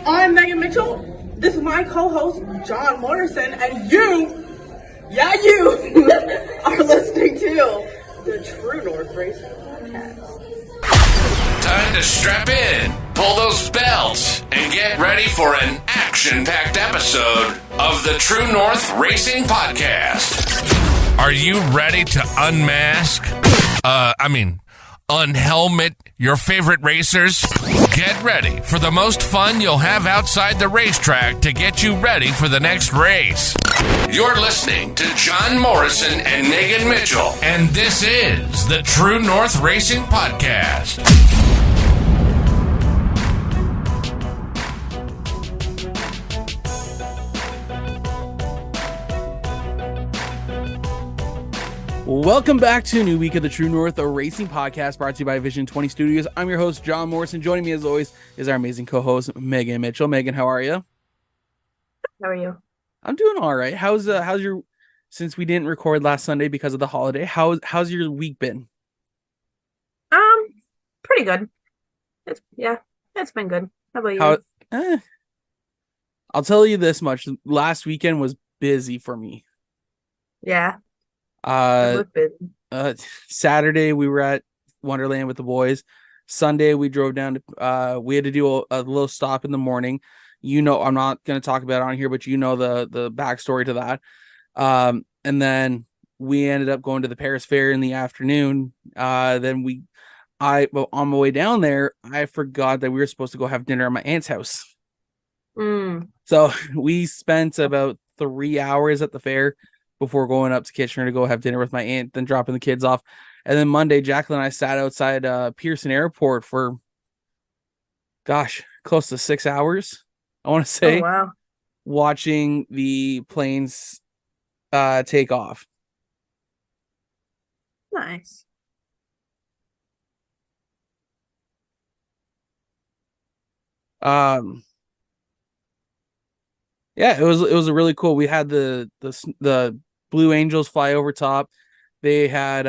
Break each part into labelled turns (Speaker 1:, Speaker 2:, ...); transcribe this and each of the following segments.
Speaker 1: I'm Megan Mitchell. This is my co-host, John Morrison, and you are listening to the True North Racing Podcast.
Speaker 2: Time to strap in, pull those belts, and get ready for an action-packed episode of the True North Racing Podcast. Are you ready to unmask? Unhelmet your favorite racers? Get ready for the most fun you'll have outside the racetrack to get you ready for the next race. You're listening to John Morrison and Megan Mitchell, and this is the True North Racing Podcast.
Speaker 3: Welcome back to a new week of the True North Racing Podcast, brought to you by Vision 20 Studios. I'm your host, John Morrison. Joining me, as always, is our amazing co-host, Megan Mitchell. Megan, how are you?
Speaker 4: How are you?
Speaker 3: I'm doing all right. How's your, since we didn't record last Sunday because of the holiday, how's your week been?
Speaker 4: Pretty good. It's been good. How about you?
Speaker 3: I'll tell you this much. Last weekend was busy for me.
Speaker 4: Yeah.
Speaker 3: Saturday we were at Wonderland with the boys. Sunday we drove down to we had to do a little stop in the morning. You know, I'm not going to talk about it on here, but you know the backstory to that. And then we ended up going to the Paris Fair in the afternoon. Then on my way down there, I forgot that we were supposed to go have dinner at my aunt's house. So we spent about 3 hours at the fair before going up to Kitchener to go have dinner with my aunt, then dropping the kids off. And then Monday, Jacqueline and I sat outside Pearson Airport for, close to 6 hours, I want to say.
Speaker 4: Oh, wow.
Speaker 3: Watching the planes take off.
Speaker 4: Nice.
Speaker 3: Yeah, it was a really cool. We had the Blue Angels fly over top. They had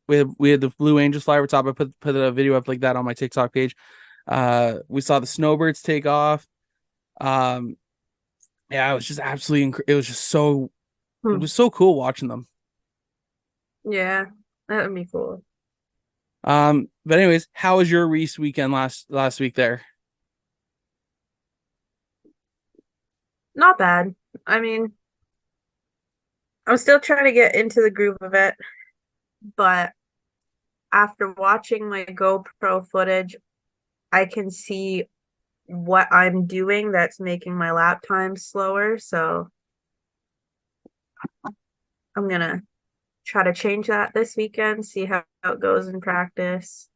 Speaker 3: we had the Blue Angels fly over top. I put a video up like that on my TikTok page. We saw the Snowbirds take off. Yeah, it was just absolutely it was just so it was so cool watching them.
Speaker 4: Yeah, that would be cool.
Speaker 3: But anyways, how was your race weekend last week there?
Speaker 4: Not bad. I mean, I'm still trying to get into the groove of it, but after watching my GoPro footage, I can see what I'm doing that's making my lap time slower, so I'm gonna try to change that this weekend, see how it goes in practice.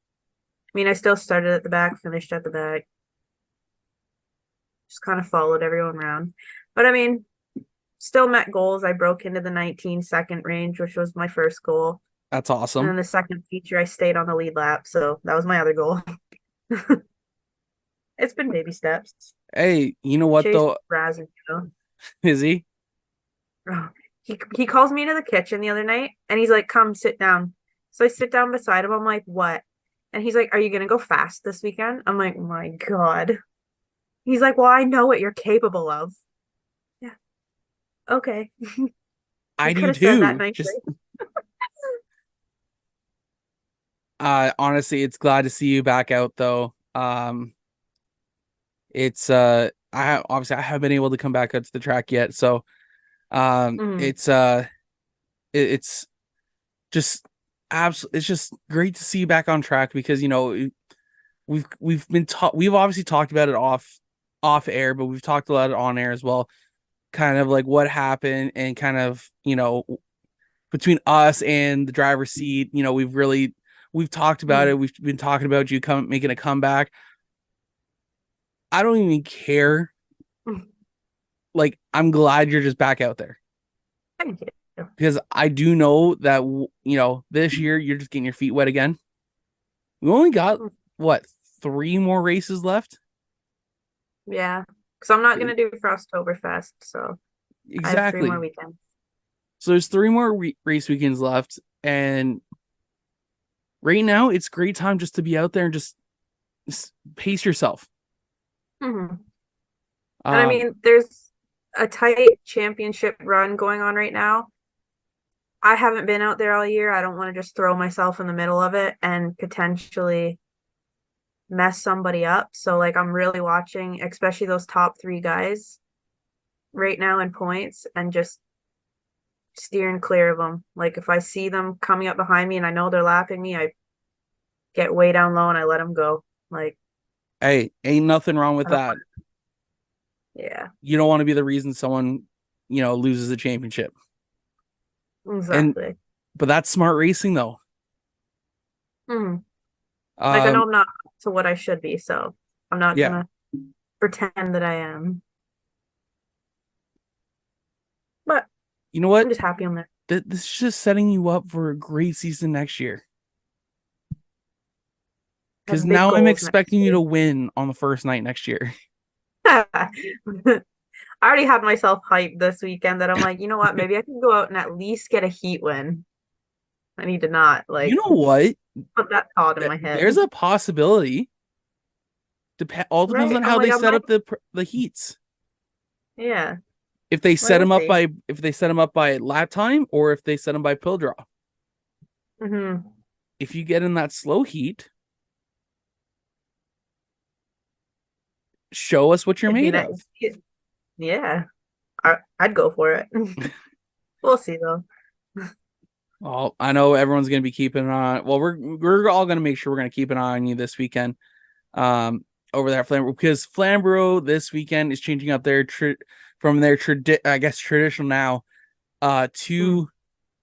Speaker 4: I mean, I still started at the back, finished at the back. Just kind of followed everyone around. But I mean, still met goals. I broke into the 19-second range, which was my first goal.
Speaker 3: That's awesome.
Speaker 4: And then the second feature, I stayed on the lead lap, so that was my other goal. It's been baby steps.
Speaker 3: Hey, you know what though?
Speaker 4: Razzing, you know?
Speaker 3: Is he?
Speaker 4: Oh, he calls me into the kitchen the other night, and he's like, "Come sit down." So I sit down beside him. I'm like, "What?" And he's like, "Are you gonna go fast this weekend?" I'm like, "My God." He's like, "Well, I know what you're capable of." Yeah. Okay.
Speaker 3: I do too. Honestly, it's glad to see you back out though. It's I haven't been able to come back out to the track yet, so it's just it's just great to see you back on track, because you know we've obviously talked about it off air, but we've talked a lot on air as well, kind of like what happened, and kind of, you know, between us and the driver's seat, you know, we've talked about it. We've been talking about you making a comeback. I don't even care. Like, I'm glad you're just back out there.
Speaker 4: Thank you.
Speaker 3: Because I do know that, you know, this year you're just getting your feet wet again. We only got, 3 more races left?
Speaker 4: Yeah. Because I'm not going to do Frosttoberfest, so
Speaker 3: exactly.
Speaker 4: I have 3 more weekends.
Speaker 3: So there's 3 more race weekends left, and right now it's great time just to be out there and just pace yourself.
Speaker 4: And I mean, there's a tight championship run going on right now. I haven't been out there all year. I don't want to just throw myself in the middle of it and potentially mess somebody up. So like I'm really watching, especially those top 3 guys right now in points, and just steering clear of them. Like if I see them coming up behind me and I know they're lapping me, I get way down low and I let them go. Like,
Speaker 3: hey, ain't nothing wrong with
Speaker 4: I don't
Speaker 3: that.
Speaker 4: Yeah,
Speaker 3: You don't want to be the reason someone, loses the championship.
Speaker 4: exactly.
Speaker 3: But that's smart racing, though.
Speaker 4: Like I know
Speaker 3: Um,
Speaker 4: I'm not to what I should be, so I'm not
Speaker 3: yeah.
Speaker 4: gonna pretend that I am. But
Speaker 3: You know what?
Speaker 4: I'm just happy I'm there.
Speaker 3: This is just setting you up for a great season next year. Because
Speaker 4: Have big
Speaker 3: now I'm
Speaker 4: goals next
Speaker 3: expecting you
Speaker 4: year.
Speaker 3: to win on the first night next year.
Speaker 4: I already had myself hyped this weekend that I'm like, you know what? Maybe I can go out and at least get a heat win. I need to not
Speaker 3: You
Speaker 4: like
Speaker 3: know what?
Speaker 4: put that thought in my head.
Speaker 3: There's a possibility. All depends
Speaker 4: Right?
Speaker 3: on
Speaker 4: I'm
Speaker 3: how
Speaker 4: like,
Speaker 3: they
Speaker 4: I
Speaker 3: set
Speaker 4: might,
Speaker 3: up the heats.
Speaker 4: yeah.
Speaker 3: If they
Speaker 4: Like,
Speaker 3: set
Speaker 4: we'll
Speaker 3: them up
Speaker 4: see.
Speaker 3: by lap time, or if they set them by pill draw.
Speaker 4: Hmm.
Speaker 3: If you get in that slow heat, show us what you're
Speaker 4: It'd be
Speaker 3: made
Speaker 4: nice.
Speaker 3: of.
Speaker 4: Yeah. I'd go for it. We'll see though.
Speaker 3: Well, I know everyone's going to be keeping an eye. Well, we're all going to make sure we're going to keep an eye on you this weekend. Over there at Flamboro, because Flamboro this weekend is changing up their from their traditional now to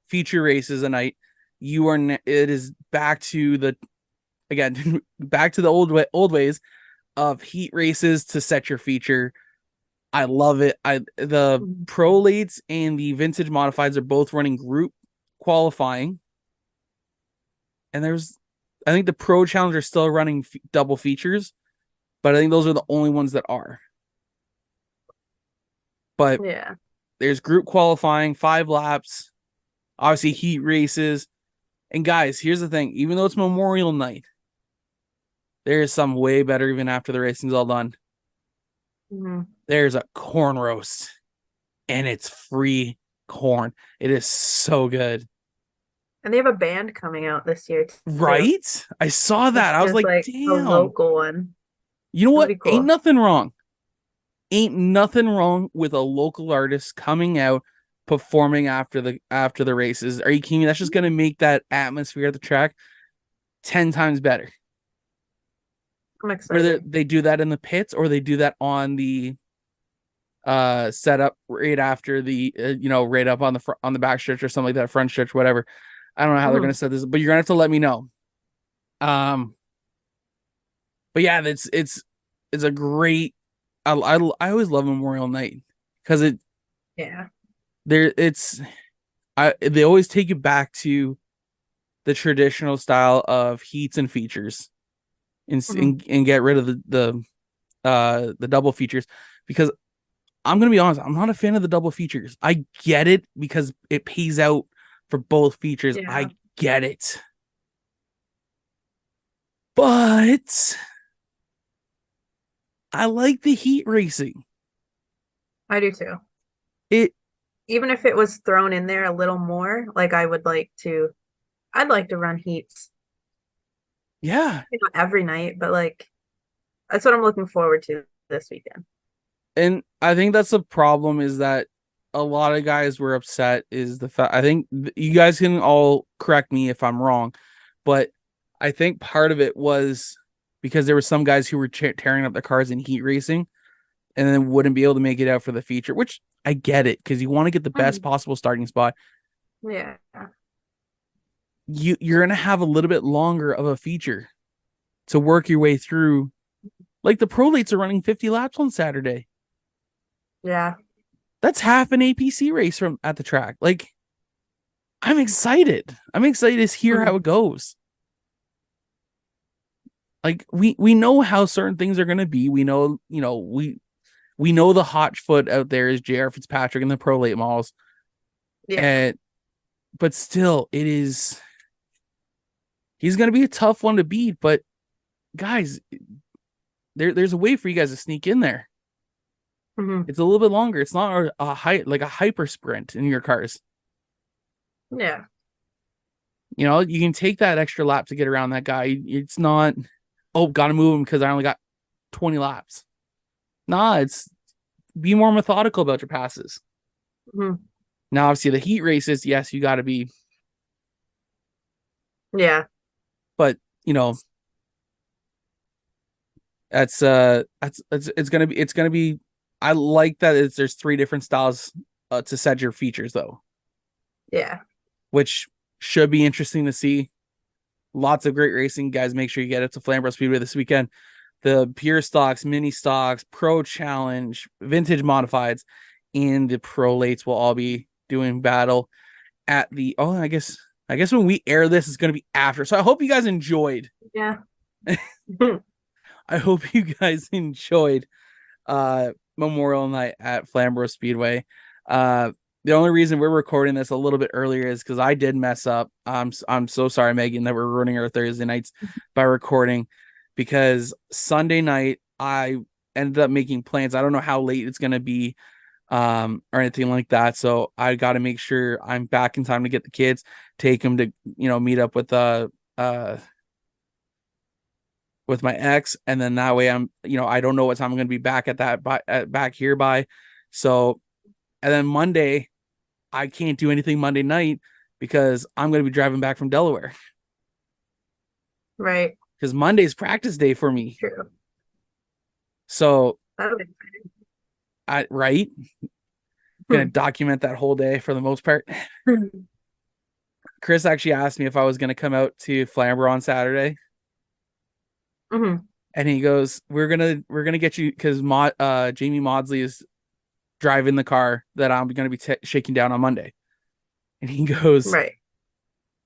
Speaker 3: feature races a night. It is back to the back to the old ways of heat races to set your feature. I love it. The pro lates and the vintage modifieds are both running group qualifying, and I think the pro challenge are still running double features, but I think those are the only ones that are. But
Speaker 4: Yeah.
Speaker 3: there's group qualifying, 5 laps, obviously heat races. And guys, here's the thing: even though it's Memorial Night, there is some way better even after the racing's all done. There's a corn roast, and it's free corn. It is so good.
Speaker 4: And they have a band coming out this year too.
Speaker 3: Right? I saw that. I was like,
Speaker 4: a
Speaker 3: damn.
Speaker 4: local one.
Speaker 3: You know what?
Speaker 4: That'd be cool.
Speaker 3: Ain't nothing wrong. Ain't nothing wrong with a local artist coming out performing after the races. Are you kidding me? That's just gonna make that atmosphere at the track 10 times better.
Speaker 4: I'm excited.
Speaker 3: Whether they do that in the pits or they do that on the setup right after the right up on the back stretch or something like that, front stretch, whatever. I don't know how they're gonna set this, but you're gonna have to let me know. But yeah, it's a great. I always love Memorial Night because they always take you back to the traditional style of heats and features, and get rid of the double features, because I'm gonna be honest, I'm not a fan of the double features. I get it because it pays out for both features.
Speaker 4: Yeah.
Speaker 3: I get it. But I like the heat racing.
Speaker 4: I do too.
Speaker 3: Even
Speaker 4: if it was thrown in there a little more, like I'd like to run heats.
Speaker 3: Yeah.
Speaker 4: Every night, but like that's what I'm looking forward to this weekend.
Speaker 3: And I think that's the problem, is that a lot of guys were upset is the fact, I think you guys can all correct me if I'm wrong, but I think part of it was because there were some guys who were tearing up their cars in heat racing and then wouldn't be able to make it out for the feature, which I get it, because you want to get the best possible starting spot.
Speaker 4: Yeah.
Speaker 3: You're going to have a little bit longer of a feature to work your way through. Like the pro lates are running 50 laps on Saturday.
Speaker 4: Yeah.
Speaker 3: That's half an APC race from at the track. Like, I'm excited. I'm excited to hear how it goes. Like we know how certain things are going to be. We know, we know the hot foot out there is JR Fitzpatrick in the pro late models.
Speaker 4: Yeah.
Speaker 3: But still, he's going to be a tough one to beat, but guys, there's a way for you guys to sneak in there.
Speaker 4: Mm-hmm.
Speaker 3: It's a little bit longer. It's not a hyper sprint in your cars.
Speaker 4: Yeah.
Speaker 3: You know, you can take that extra lap to get around that guy. It's not, oh, gotta move him because I only got 20 laps. Nah, it's be more methodical about your passes.
Speaker 4: Mm-hmm.
Speaker 3: Now, obviously, the heat races, yes, you got to be.
Speaker 4: Yeah.
Speaker 3: But you know, it's gonna be. I like that there's 3 different styles to set your features though.
Speaker 4: Yeah.
Speaker 3: Which should be interesting to see. Lots of great racing, guys. Make sure you get it to Flamboro Speedway this weekend. The pure stocks, mini stocks, pro challenge, vintage modifieds, and the pro lates will all be doing battle at the. Oh, I guess when we air this, it's going to be after. So I hope you guys enjoyed.
Speaker 4: Yeah.
Speaker 3: I hope you guys enjoyed Memorial Night at Flamboro Speedway. The only reason we're recording this a little bit earlier is because I did mess up. I'm so sorry, Megan, that we're ruining our Thursday nights by recording, because Sunday night I ended up making plans. I don't know how late it's gonna be, or anything like that. So I got to make sure I'm back in time to get the kids, take them to meet up with my ex, and then that way I'm I don't know what time I'm gonna be back back here by. So. And then Monday, I can't do anything Monday night because I'm going to be driving back from Delaware.
Speaker 4: Right.
Speaker 3: Because Monday's practice day for me.
Speaker 4: True.
Speaker 3: So,
Speaker 4: That'll be exciting.
Speaker 3: Right? Going to document that whole day for the most part. Chris actually asked me if I was going to come out to Flamboro on Saturday.
Speaker 4: Mm-hmm.
Speaker 3: And he goes, we're gonna get you, because Jamie Maudsley is driving the car that I'm going to be shaking down on Monday. And he goes,
Speaker 4: right.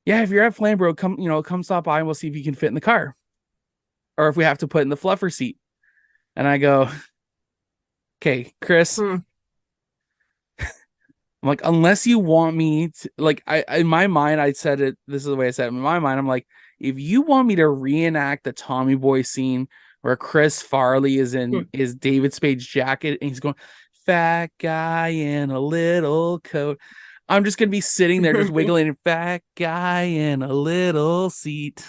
Speaker 3: Yeah, if you're at Flamboro, come stop by and we'll see if you can fit in the car. Or if we have to put in the fluffer seat. And I go, okay, Chris. I'm like, unless you want me to, like, in my mind, I said it, this is the way I said it. In my mind, I'm like, if you want me to reenact the Tommy Boy scene where Chris Farley is in his David Spade's jacket and he's going, fat guy in a little coat, I'm just gonna be sitting there just wiggling, fat guy in a little seat.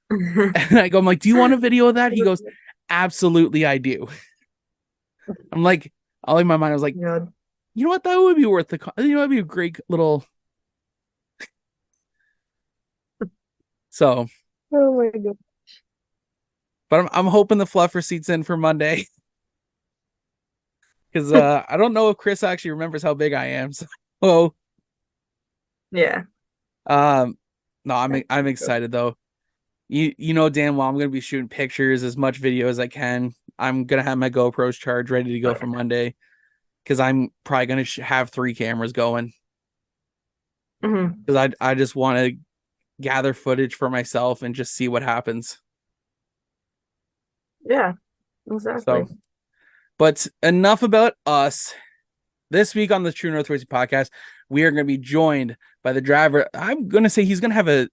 Speaker 3: And I go, I'm like, do you want a video of that? He goes, absolutely, I do. I'm like, all in my mind, I was like,
Speaker 4: God.
Speaker 3: You know what, that would be worth that'd be a great little. So,
Speaker 4: oh my god.
Speaker 3: But I'm hoping the fluffer seat's in for Monday. Because I don't know if Chris actually remembers how big I am. So,
Speaker 4: yeah.
Speaker 3: No, I'm excited though. You know damn well I'm gonna be shooting pictures, as much video as I can. I'm gonna have my GoPros charged, ready to go for Monday, because I'm probably gonna have 3 cameras going. Because I just want to gather footage for myself and just see what happens.
Speaker 4: Yeah, exactly.
Speaker 3: So, but enough about us. This week on the True North Racing Podcast, we are going to be joined by the driver. I'm going to say he's going to have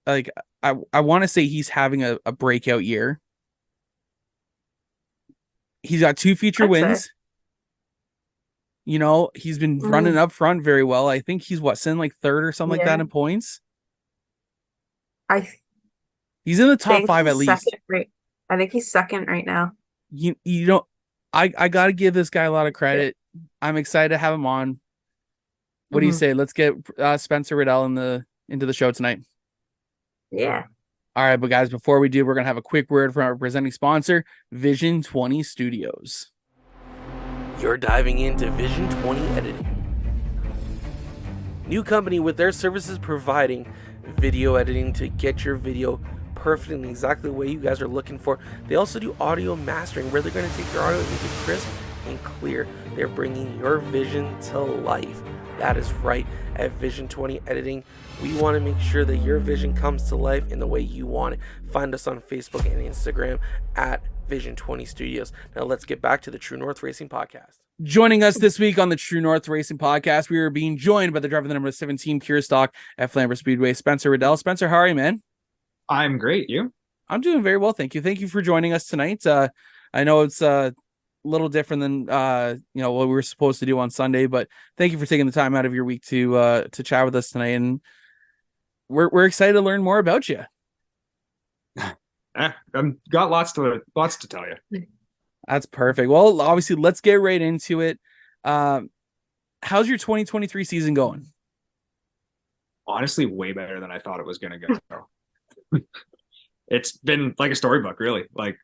Speaker 3: I want to say he's having a breakout year. He's got 2 feature wins. He's been running up front very well. I think he's sitting like 3rd or something like that in points. He's in the top 5 at least.
Speaker 4: Right. I think he's 2nd right now.
Speaker 3: I got to give this guy a lot of credit. Yeah. I'm excited to have him on. What do you say? Let's get Spencer Riddell into the show tonight.
Speaker 4: Yeah.
Speaker 3: All right, but guys, before we do, we're going to have a quick word from our presenting sponsor, Vision 20 Studios.
Speaker 5: You're diving into Vision 20 Editing. New company with their services providing video editing to get your video perfect and exactly the way you guys are looking for. They also do audio mastering, where they're going to take your audio and make it crisp and clear. They're bringing your vision to life. That is right. At Vision 20 Editing, we want to make sure that your vision comes to life in the way you want it. Find us on Facebook and Instagram at Vision 20 Studios. Now let's get back to the True North Racing Podcast.
Speaker 3: Joining us this week on the True North Racing Podcast, we are being joined by the driver of the number 17 Pure Stock at Flamboro Speedway, Spencer Riddell. Spencer, how are you, man?
Speaker 6: I'm great. You?
Speaker 3: I'm doing very well, thank you. Thank you for joining us tonight. I know it's a little different than what we were supposed to do on Sunday, but thank you for taking the time out of your week to chat with us tonight, and we're excited to learn more about you.
Speaker 6: I've got lots to tell you.
Speaker 3: That's perfect. Well, obviously, let's get right into it. How's your 2023 season going?
Speaker 6: Honestly, way better than I thought it was going to go. It's been like a storybook, really. Like,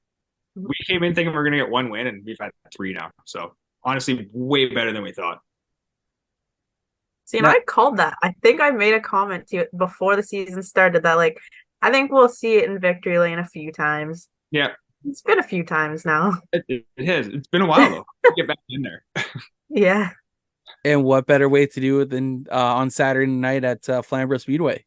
Speaker 6: we came in thinking we are going to get one win, and we've had 3 now. So, honestly, way better than we thought.
Speaker 4: See, and I called that. I think I made a comment to it before the season started that, like, I think we'll see it in victory lane a few times.
Speaker 6: Yeah.
Speaker 4: It's been a few times now.
Speaker 6: It has. It's been a while, though. Get back in there.
Speaker 4: Yeah.
Speaker 3: And what better way to do it than on Saturday night at Flamboro Speedway?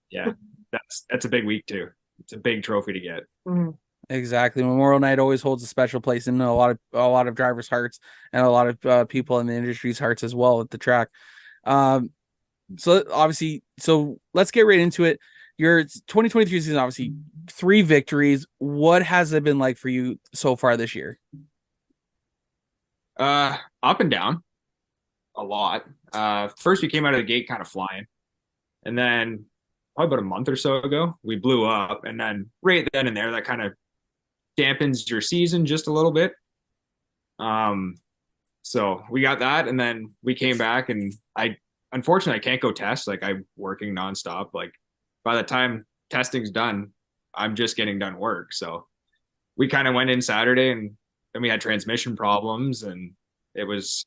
Speaker 6: Yeah, that's a big week, too. It's a big trophy to get.
Speaker 4: Mm-hmm.
Speaker 3: Exactly. Memorial Night always holds a special place in a lot of drivers' hearts and a lot of people in the industry's hearts as well at the track. So let's get right into it. Your 2023 season, obviously 3 victories. What has it been like for you so far this year?
Speaker 6: Up and down a lot. First we came out of the gate kind of flying, and then probably about a month or so ago we blew up, and then right then and there that kind of dampens your season just a little bit. So we got that, and then we came back, and unfortunately I can't go test. Like, I'm working nonstop. Like, by the time testing's done, I'm just getting done work. So we kind of went in Saturday, and then we had transmission problems, and it was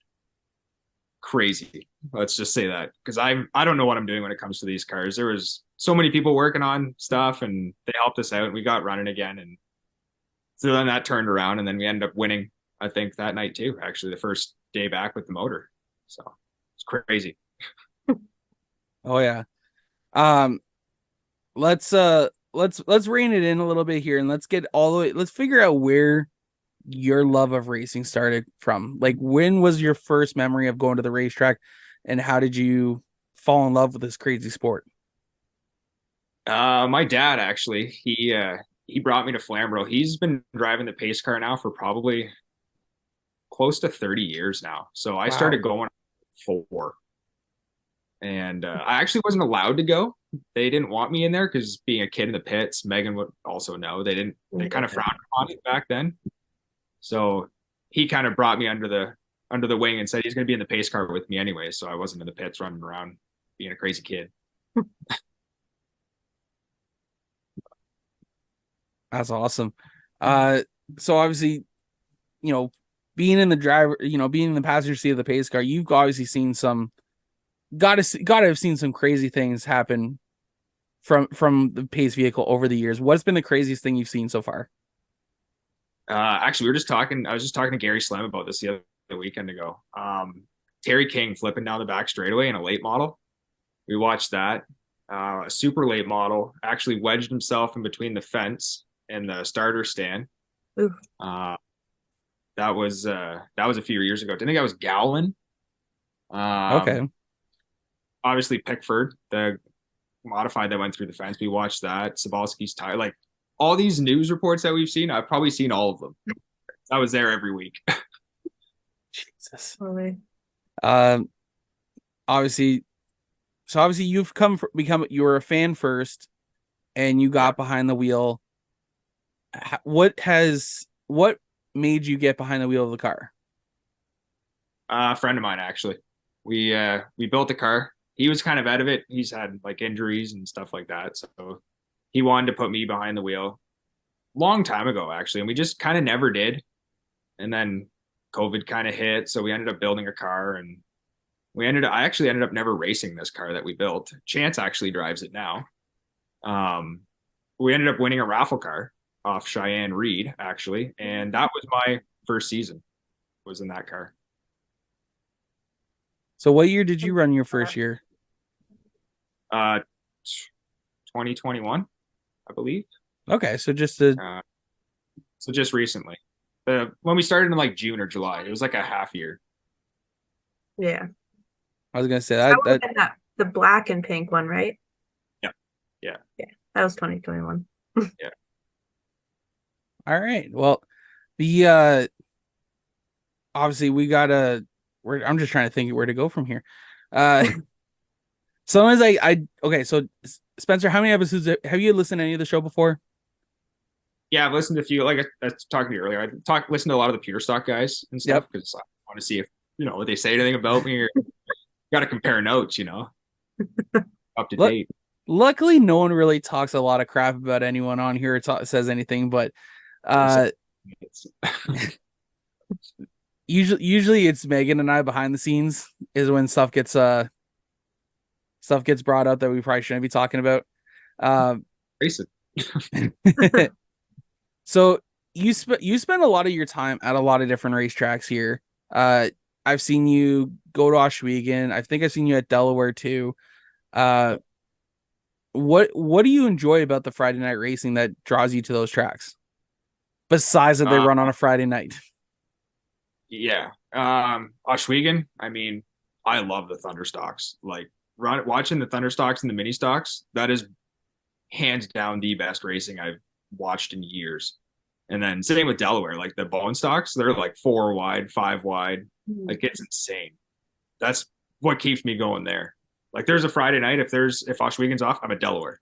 Speaker 6: crazy. Let's just say that, because I don't know what I'm doing when it comes to these cars. There was so many people working on stuff, and they helped us out, and we got running again. And so then that turned around, and then we ended up winning, I think, that night too, actually, the first day back with the motor. So it's crazy.
Speaker 3: Oh yeah. Let's rein it in a little bit here, and let's figure out where your love of racing started from. Like, when was your first memory of going to the racetrack, and how did you fall in love with this crazy sport?
Speaker 6: My dad, actually, he brought me to Flamboro. He's been driving the pace car now for probably close to 30 years now. So I started going 4. And I actually wasn't allowed to go. They didn't want me in there because, being a kid in the pits, Megan would also know. They kind of frowned upon it back then. So he kind of brought me under the wing and said he's going to be in the pace car with me anyway. So I wasn't in the pits running around being a crazy kid.
Speaker 3: That's awesome. So obviously, being in the passenger seat of the pace car, you've obviously seen gotta have seen some crazy things happen from the pace vehicle over the years. What's been the craziest thing you've seen so far?
Speaker 6: Actually, I was just talking to Gary Slam about this the other weekend ago. Terry King flipping down the back straightaway in a late model. We watched that. A super late model actually wedged himself in between the fence and the starter stand. That was a few years ago. I think that was Gowlin.
Speaker 3: Okay.
Speaker 6: Obviously Pickford, the modified that went through the fence. We watched that. Sabalski's tire. Like, all these news reports that we've seen, I've probably seen all of them. I was there every week.
Speaker 3: Jesus. Obviously you've you were a fan first, and you got behind the wheel. What made you get behind the wheel of the car?
Speaker 6: A friend of mine, actually. We built a car. He was kind of out of it. He's had like injuries and stuff like that. So he wanted to put me behind the wheel long time ago, actually. And we just kind of never did. And then COVID kind of hit. So we ended up building a car, and I actually ended up never racing this car that we built. Chance actually drives it now. We ended up winning a raffle car off Cheyenne Reed, actually. And that was my first season, was in that car.
Speaker 3: So what year did you run your first year?
Speaker 6: 2021, I believe.
Speaker 3: Okay, so just
Speaker 6: recently. When we started in like June or July, it was like a half year.
Speaker 4: Yeah.
Speaker 3: I was gonna say
Speaker 4: that the black and pink one, right?
Speaker 6: Yeah.
Speaker 4: That was 2021.
Speaker 6: Yeah.
Speaker 3: All right. Well, the obviously we gotta. I'm just trying to think where to go from here. Uh, sometimes okay. So Spencer, how many episodes have you listened to any of the show before?
Speaker 6: Yeah, I've listened to a few. Like I was talking to you earlier, listened to a lot of the pure stock guys and stuff
Speaker 3: Yep.
Speaker 6: because I want to see if what they say anything about me, or got to compare notes, up to
Speaker 3: Look,
Speaker 6: date.
Speaker 3: luckily, no one really talks a lot of crap about anyone on here or says anything, but uh, usually it's Megan and I behind the scenes is when stuff gets brought up that we probably shouldn't be talking about.
Speaker 6: Racing.
Speaker 3: So you spend a lot of your time at a lot of different racetracks here. I've seen you go to Oswego. I think I've seen you at Delaware too. Uh, what do you enjoy about the Friday night racing that draws you to those tracks? Besides that they run on a Friday night.
Speaker 6: Yeah. Oswego, I mean, I love the Thunderstocks. Like watching the Thunderstocks and the mini stocks, that is hands down the best racing I've watched in years. And then same with Delaware, like the bone stocks, they're like 4 wide, 5 wide. Like it's insane. That's what keeps me going there. Like there's a Friday night, if Oswego's off, I'm at Delaware.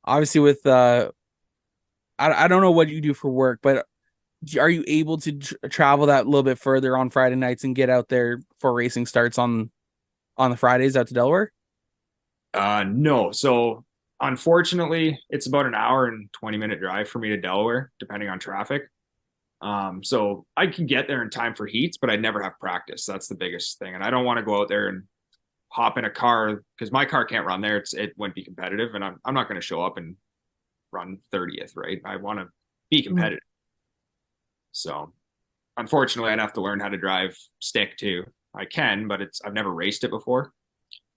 Speaker 3: Obviously with I don't know what you do for work, but are you able to travel that little bit further on Friday nights and get out there for racing starts on the Fridays out to Delaware?
Speaker 6: No. So unfortunately, it's about an hour and 20-minute drive for me to Delaware, depending on traffic. So I can get there in time for heats, but I'd never have practice. That's the biggest thing. And I don't want to go out there and hop in a car because my car can't run there. It wouldn't be competitive, and I'm not going to show up and run 30th, right? I want to be competitive. So unfortunately, I'd have to learn how to drive stick too. I can, but I've never raced it before.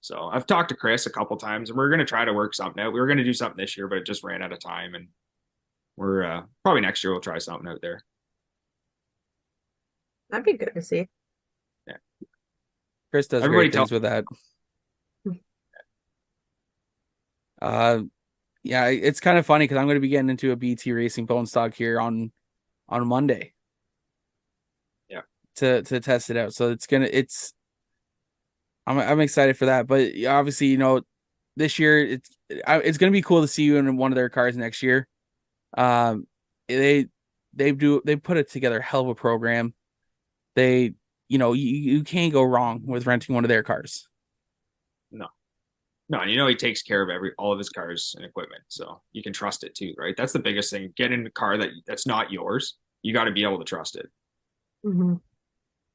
Speaker 6: So I've talked to Chris a couple times, and we're going to try to work something out. We were going to do something this year, but it just ran out of time, and we're probably next year we'll try something out there.
Speaker 4: That'd be good to see.
Speaker 6: Yeah,
Speaker 3: Chris does great things with that. Yeah, it's kind of funny because I'm going to be getting into a BT Racing bone stock here on Monday.
Speaker 6: Yeah,
Speaker 3: to test it out. So I'm excited for that. But obviously, this year it's going to be cool to see you in one of their cars next year. They put it together a hell of a program. You can't go wrong with renting one of their cars.
Speaker 6: No, and he takes care of all of his cars and equipment, so you can trust it too, right? That's the biggest thing. Get in a car that's not yours. You got to be able to trust it.
Speaker 4: Mm-hmm.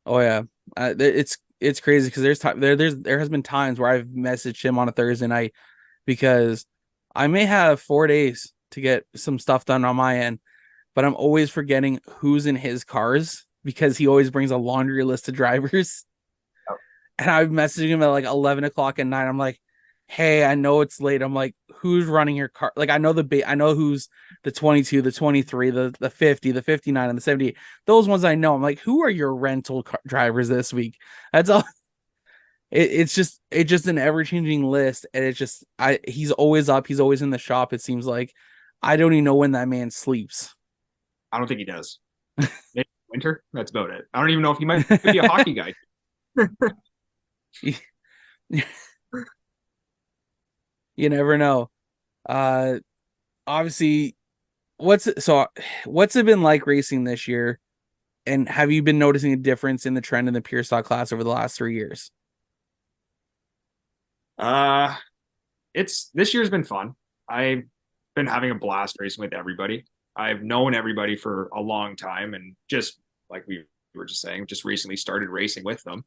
Speaker 3: Oh yeah, it's crazy because there has been times where I've messaged him on a Thursday night because I may have 4 days to get some stuff done on my end, but I'm always forgetting who's in his cars because he always brings a laundry list of drivers.
Speaker 6: Oh.
Speaker 3: And I'm messaging him at like 11 o'clock at night. I'm like, hey, I know it's late. I'm like, who's running your car? Like, I know who's the 22, the 23, the 50, the 59, and the 70. Those ones I know. I'm like, who are your rental drivers this week? That's all. It's just an ever-changing list. And he's always up. He's always in the shop. It seems like I don't even know when that man sleeps.
Speaker 6: I don't think he does. Maybe winter. That's about it. I don't even know if he might be a hockey guy.
Speaker 3: You never know. Obviously, what's it been like racing this year? And have you been noticing a difference in the trend in the pure stock class over the last 3 years?
Speaker 6: This year's been fun. I've been having a blast racing with everybody. I've known everybody for a long time, and just like we were just saying, just recently started racing with them.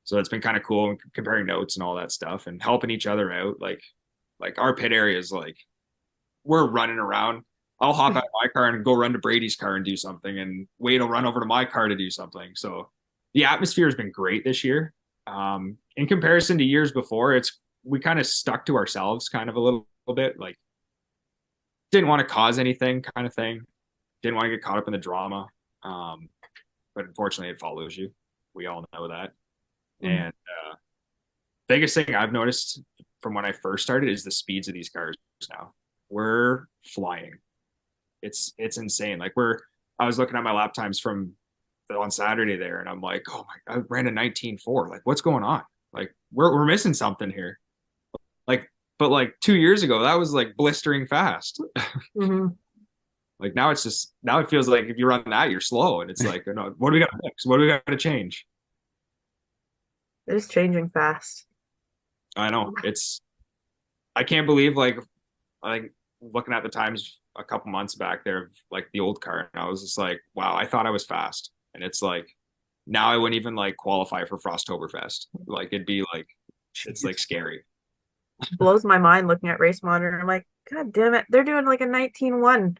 Speaker 6: So it's been kind of cool comparing notes and all that stuff and helping each other out. Like our pit area is like we're running around. I'll hop out of my car and go run to Brady's car and do something, and Wade will run over to my car to do something. So the atmosphere has been great this year. In comparison to years before, we kind of stuck to ourselves kind of a little bit, like didn't want to cause anything kind of thing. Didn't want to get caught up in the drama. But unfortunately it follows you. We all know that. And biggest thing I've noticed from when I first started is the speeds of these cars now. We're flying. it's insane. Like I was looking at my lap times from on Saturday there, and I'm like, oh my, I ran a 19.4. Like, what's going on? Like, we're missing something here. Like, but like 2 years ago, that was like blistering fast.
Speaker 4: Mm-hmm.
Speaker 6: Like now it feels like if you run that, you're slow, and it's like, no, what do we got to fix? What do we got to change?
Speaker 4: It is changing fast.
Speaker 6: I know I can't believe like looking at the times a couple months back there, like the old car, and I was just like, wow, I thought I was fast, and it's like now I wouldn't even like qualify for Frosttoberfest. Like it'd be like it's like scary.
Speaker 4: Blows my mind looking at race monitor. I'm like, God damn it, they're doing like a 19.1.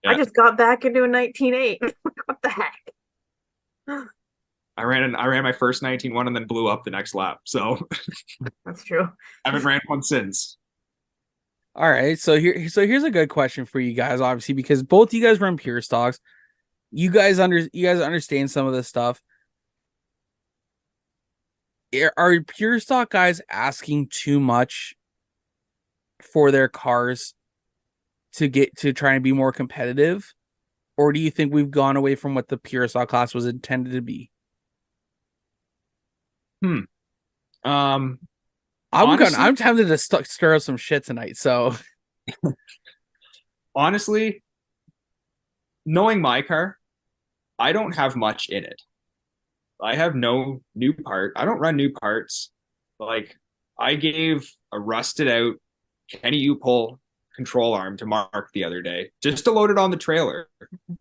Speaker 4: I
Speaker 6: Yeah.
Speaker 4: just got back into a 19.8. What the heck?
Speaker 6: I ran my first 19.1 and then blew up the next lap. So
Speaker 4: That's true.
Speaker 6: I haven't ran one since.
Speaker 3: All right, so here's a good question for you guys, obviously, because both you guys run pure stocks. You guys understand some of this stuff. Are pure stock guys asking too much for their cars to get to try and be more competitive, or do you think we've gone away from what the pure stock class was intended to be?
Speaker 6: Honestly,
Speaker 3: I'm tempted to stir up some shit tonight. So
Speaker 6: honestly, knowing my car, I don't have much in it. I have no new part. I don't run new parts. Like I gave a rusted out Kenny U-pull control arm to Mark the other day just to load it on the trailer.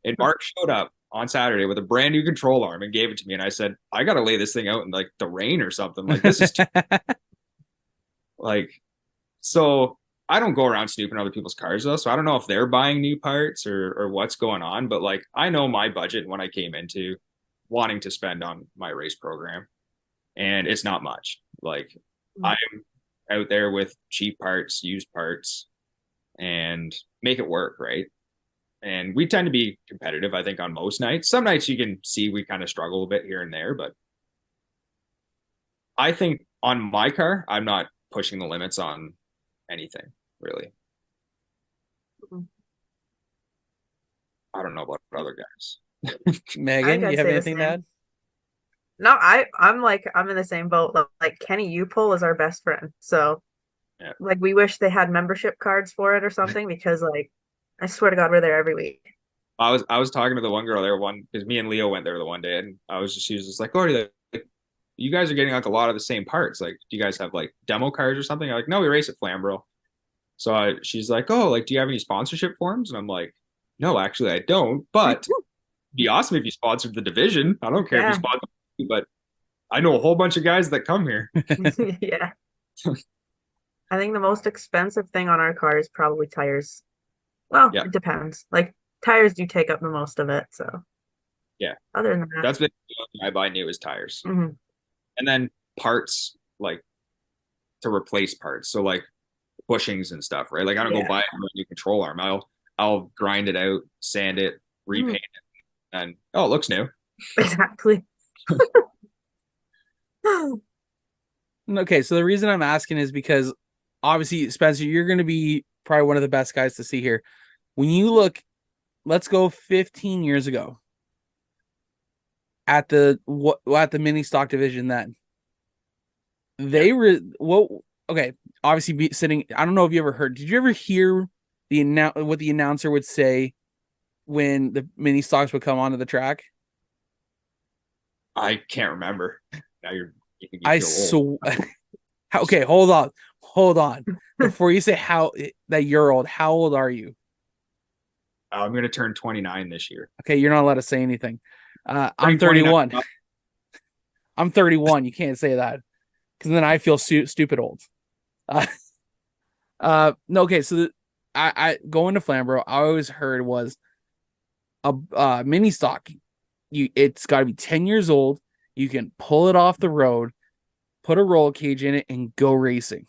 Speaker 6: And Mark showed up on Saturday with a brand new control arm and gave it to me. And I said, I got to lay this thing out in like the rain or something. Like this is like, so I don't go around snooping other people's cars though. So I don't know if they're buying new parts or what's going on, but like, I know my budget when I came into wanting to spend on my race program, and it's not much. Like I'm out there with cheap parts, used parts, and make it work, right? And we tend to be competitive, I think, on most nights. Some nights you can see we kind of struggle a bit here and there, but I think on my car, I'm not pushing the limits on anything, really. I don't know about other guys.
Speaker 3: Megan,
Speaker 4: I'd
Speaker 3: you have
Speaker 4: say the
Speaker 3: anything to
Speaker 4: same.
Speaker 3: add?
Speaker 4: No, I'm in the same boat. Like Kenny U-pull is our best friend. So
Speaker 6: Yeah.
Speaker 4: like we wish they had membership cards for it or something, because like I swear to God, we're there every week.
Speaker 6: I was talking to the one girl there because me and Leo went there the one day, and she was just like, oh, like, you guys are getting like a lot of the same parts. Like, do you guys have like demo cars or something? I'm like, no, we race at Flamboro. So she's like, oh, like, do you have any sponsorship forms? And I'm like, no, actually, I don't. But it'd be awesome if you sponsored the division. I don't care if you sponsor me, but I know a whole bunch of guys that come here.
Speaker 4: Yeah. I think the most expensive thing on our car is probably tires. Well,
Speaker 6: Yeah.
Speaker 4: It depends. Like tires do take up the most of it. So
Speaker 6: Yeah.
Speaker 4: Other than that,
Speaker 6: That's the only thing I buy new is tires.
Speaker 4: Mhm.
Speaker 6: And then parts, like to replace parts. So like bushings and stuff, right? Like I don't go buy a new control arm. I'll grind it out, sand it, repaint it, and it looks new.
Speaker 4: Exactly.
Speaker 3: Okay, so the reason I'm asking is because obviously, Spencer, you're going to be probably one of the best guys to see here. When you look, let's go 15 years ago at the mini stock division, then they were okay. Obviously, sitting. I don't know if you ever heard. Did you ever hear what the announcer would say when the mini stocks would come onto the track?
Speaker 6: I can't remember. Now you're
Speaker 3: okay, hold on. Before you say that you're old, how old are you?
Speaker 6: I'm going to turn 29 this year.
Speaker 3: Okay, you're not allowed to say anything. I'm 31. I'm 31. You can't say that because then I feel stupid old. No, okay. So I going to Flamboro, I always heard was a mini stock. It's got to be 10 years old. You can pull it off the road, put a roll cage in it, and go racing.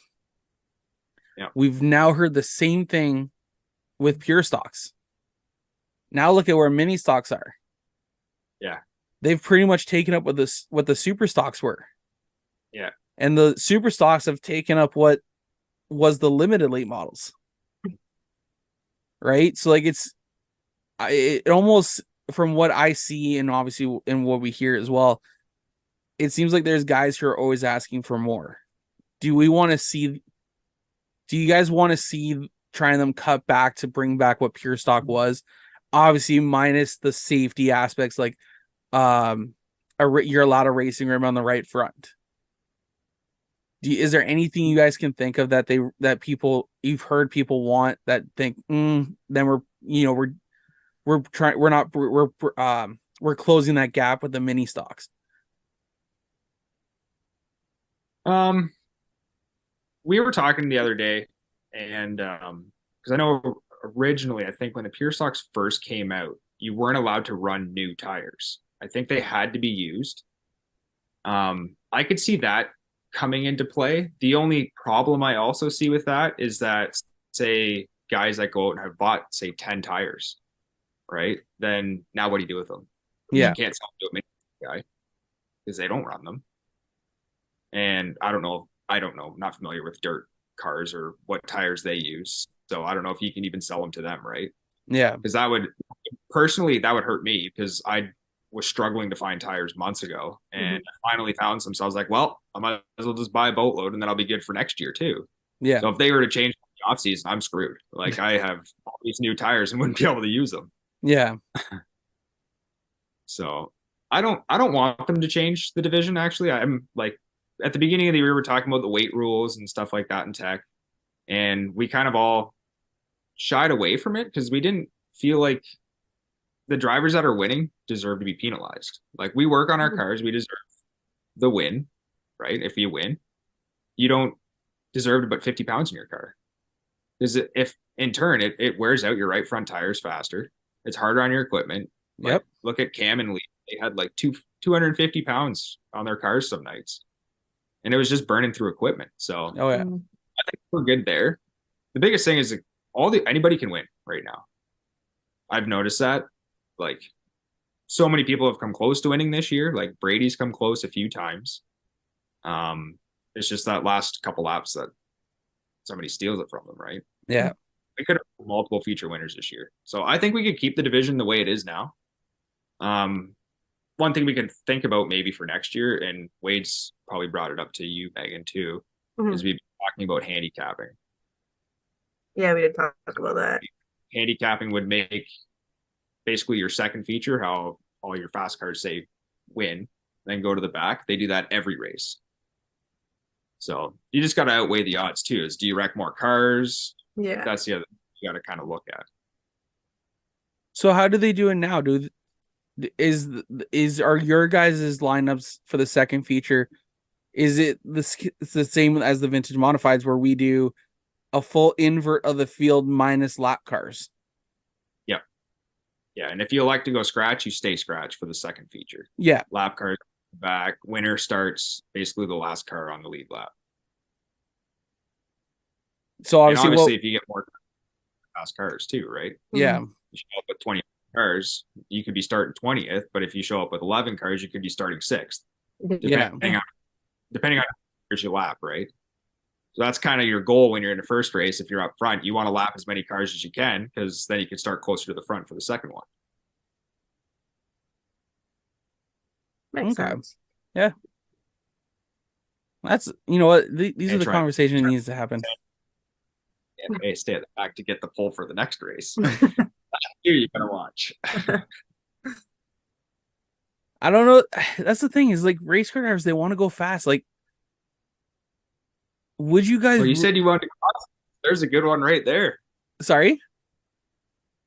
Speaker 6: Yeah.
Speaker 3: We've now heard the same thing with pure stocks. Now look at where mini stocks are.
Speaker 6: Yeah.
Speaker 3: They've pretty much taken up what the super stocks were.
Speaker 6: Yeah.
Speaker 3: And the super stocks have taken up what was the limited late models. Right? So like it almost, from what I see and obviously in what we hear as well, it seems like there's guys who are always asking for more. Do we want to see? Do you guys want to see trying them cut back to bring back what pure stock was? Obviously, minus the safety aspects, like you're allowed a racing rim on the right front. Is there anything you guys can think of that you've heard people want, that think then we're closing that gap with the mini stocks?
Speaker 6: We were talking the other day, and because I know originally, I think when the pure stocks first came out, you weren't allowed to run new tires. I think they had to be used. I could see that coming into play. The only problem I also see with that is that, say, guys that go out and have bought, say, 10 tires, right? Then now what do you do with them?
Speaker 3: Yeah.
Speaker 6: You can't sell them to a mini guy because they don't run them. And I don't know. I'm not familiar with dirt cars or what tires they use. So I don't know if you can even sell them to them, right?
Speaker 3: Yeah.
Speaker 6: Because that would hurt me, because I was struggling to find tires months ago, and I finally found some. So I was like, well, I might as well just buy a boatload, and then I'll be good for next year too.
Speaker 3: Yeah.
Speaker 6: So if they were to change the off season, I'm screwed. Like, I have all these new tires and wouldn't be able to use them.
Speaker 3: Yeah.
Speaker 6: So I don't want them to change the division. Actually, I'm like, at the beginning of the year, we were talking about the weight rules and stuff like that in tech, and we kind of all shied away from it because we didn't feel like the drivers that are winning deserve to be penalized. Like, we work on our cars, we deserve the win, right? If you win, you don't deserve to put 50 pounds in your car, because if in turn it wears out your right front tires faster, it's harder on your equipment.
Speaker 3: Yep.
Speaker 6: Like, look at Cam and Lee; they had like 250 pounds on their cars some nights, and it was just burning through equipment. So
Speaker 3: Oh yeah.
Speaker 6: I think we're good there. The biggest thing is anybody can win right now. I've noticed that. Like, so many people have come close to winning this year. Like, Brady's come close a few times. It's just that last couple laps that somebody steals it from them, right?
Speaker 3: Yeah.
Speaker 6: We could have multiple feature winners this year. So I think we could keep the division the way it is now. One thing we could think about maybe for next year, and Wade's probably brought it up to you, Megan, too, is we've been talking about handicapping.
Speaker 4: Yeah, we did talk about that.
Speaker 6: Handicapping would make basically your second feature, how all your fast cars say win, then go to the back. They do that every race. So you just got to outweigh the odds too. Do you wreck more cars?
Speaker 4: Yeah.
Speaker 6: That's the other thing you got to kind of look at.
Speaker 3: So how do they do it now? Are your guys' lineups for the second feature? Is it the same as the vintage modifieds, where we do a full invert of the field minus lap cars?
Speaker 6: Yeah, and if you elect to go scratch, you stay scratch for the second feature.
Speaker 3: Yeah.
Speaker 6: Lap cars back. Winner starts basically the last car on the lead lap.
Speaker 3: So obviously,
Speaker 6: if you get more fast cars too, right?
Speaker 3: Yeah.
Speaker 6: You show up with 20 cars, you could be starting 20th, but if you show up with 11 cars, you could be starting 6th. Depending on how you lap, right? So that's kind of your goal when you're in the first race. If you're up front, you want to lap as many cars as you can, because then you can start closer to the front for the second one.
Speaker 4: Makes sense.
Speaker 3: Yeah. That's, you know what, these are the conversations that needs to happen.
Speaker 6: Yeah, hey, stay at the back to get the pole for the next race. Here you gotta watch.
Speaker 3: I don't know. That's the thing, is like, race car drivers, they want to go fast. Like, would you guys?
Speaker 6: Well, you said you wanted to cause. There's a good one right there.
Speaker 3: Sorry?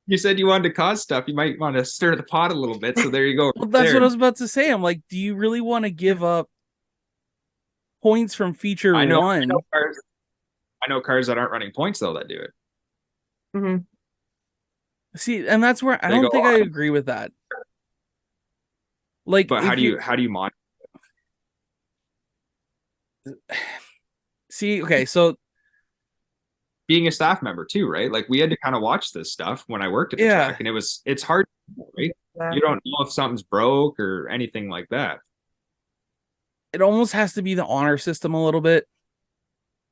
Speaker 6: You said you wanted to cause stuff. You might want to stir the pot a little bit. So there you go.
Speaker 3: Well, that's what I was about to say. I'm like, do you really want to give up points from feature one?
Speaker 6: I know cars that aren't running points though that do it.
Speaker 4: Mm-hmm.
Speaker 3: See, and that's where I don't think I agree with that. Like,
Speaker 6: but how do you monitor
Speaker 3: it? See, okay, so
Speaker 6: being a staff member too, right? Like, we had to kind of watch this stuff when I worked at the track, and it's hard, right? Yeah. You don't know if something's broke or anything like that.
Speaker 3: It almost has to be the honor system a little bit,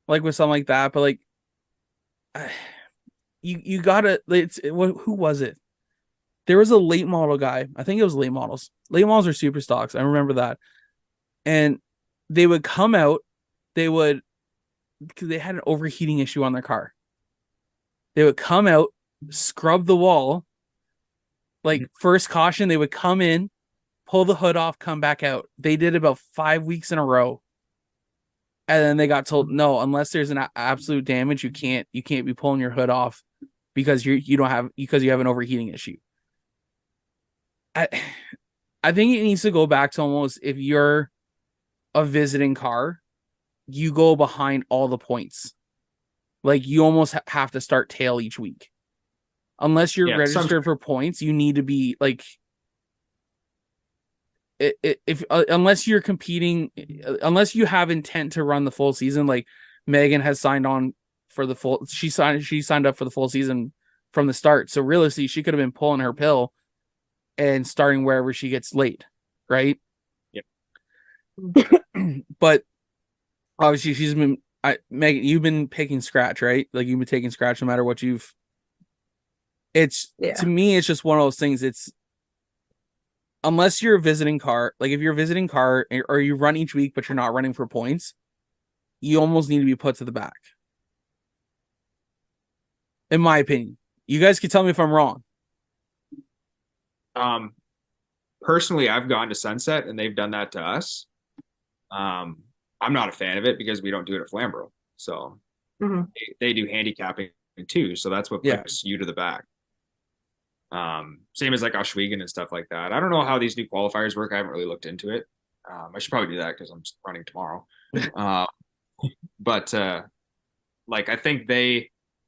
Speaker 3: like with something like that. But like, you gotta. Who was it? there was a late model guy. I think it was late models. Late models are super stocks. I remember that. And they would come out, because they had an overheating issue on their car. They would come out, scrub the wall. Like first caution, they would come in, pull the hood off, come back out. They did about 5 weeks in a row. And then they got told, no, unless there's an absolute damage, you can't be pulling your hood off because you have an overheating issue. I think it needs to go back to almost, if you're a visiting car, you go behind all the points. Like you almost have to start tail each week. Unless you're registered for points, you need to be like, unless you're competing, unless you have intent to run the full season, like Megan has signed on for the full, she signed up for the full season from the start. So realistically, she could have been pulling her pill and starting wherever she gets late, right?
Speaker 6: Yep.
Speaker 3: But obviously Megan, you've been picking scratch, right? Like you've been taking scratch no matter what to me, it's just one of those things. It's, unless you're a visiting car, like if you're a visiting car or you run each week, but you're not running for points, you almost need to be put to the back. In my opinion, you guys can tell me if I'm wrong.
Speaker 6: Personally, I've gone to Sunset and they've done that to us. I'm not a fan of it because we don't do it at Flamboro. So they do handicapping too. So that's what puts you to the back. Same as like Oswego and stuff like that. I don't know how these new qualifiers work. I haven't really looked into it. I should probably do that because I'm running tomorrow. But like I think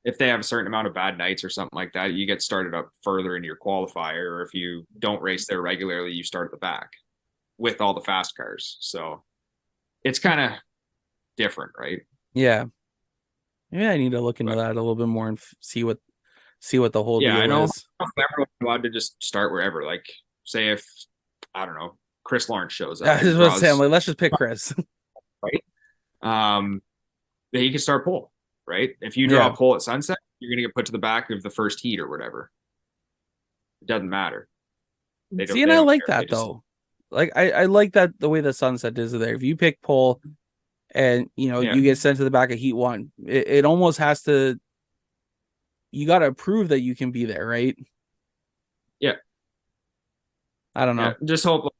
Speaker 6: if they have a certain amount of bad nights or something like that, you get started up further into your qualifier. Or if you don't race there regularly, you start at the back with all the fast cars. So it's kind of different, right?
Speaker 3: Yeah. Yeah, I need to look into that a little bit more and see what the whole deal
Speaker 6: I know
Speaker 3: is.
Speaker 6: Flamboro's allowed to just start wherever. Like, say if I don't know, Chris Lawrence shows up.
Speaker 3: I was about to say, I'm like, let's just pick Chris.
Speaker 6: Right. He can start pole, right? If you draw a pole at Sunset, you're gonna get put to the back of the first heat or whatever. It doesn't matter.
Speaker 3: See, and I like that though. Like I like that the way the Sunset is there. If you pick pole and you get sent to the back of heat one, it almost has to, you got to prove that you can be there, right?
Speaker 6: Yeah.
Speaker 3: I don't know.
Speaker 6: Just hope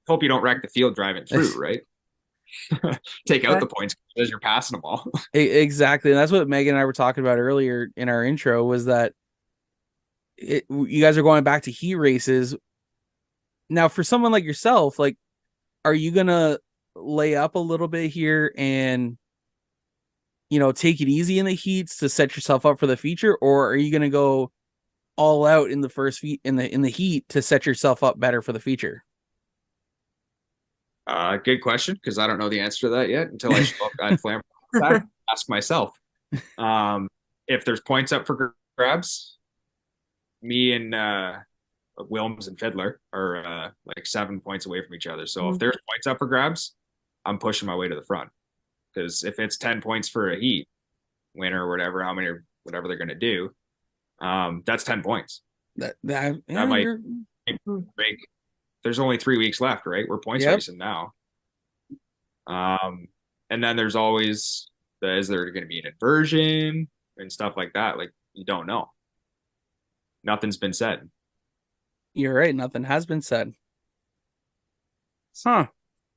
Speaker 6: you don't wreck the field driving through, right? Take out the points because you're passing them all.
Speaker 3: Exactly. And that's what Megan and I were talking about earlier in our intro, was that you guys are going back to heat races. Now, for someone like yourself, like, are you going to lay up a little bit here and take it easy in the heats to set yourself up for the feature, or are you going to go all out in the first in the heat to set yourself up better for the feature?
Speaker 6: Good question, because I don't know the answer to that yet until I show up at Flamboro. Ask myself. If there's points up for grabs, me and Wilms and Fiddler are like 7 points away from each other. So if there's points up for grabs, I'm pushing my way to the front. Because if it's 10 points for a heat winner or whatever, whatever they're going to do, that's 10 points. That might break. There's only 3 weeks left, right? We're points racing now. And then there's always is there going to be an inversion and stuff like that? Like, you don't know. Nothing's been said.
Speaker 3: You're right. Nothing has been said. Huh.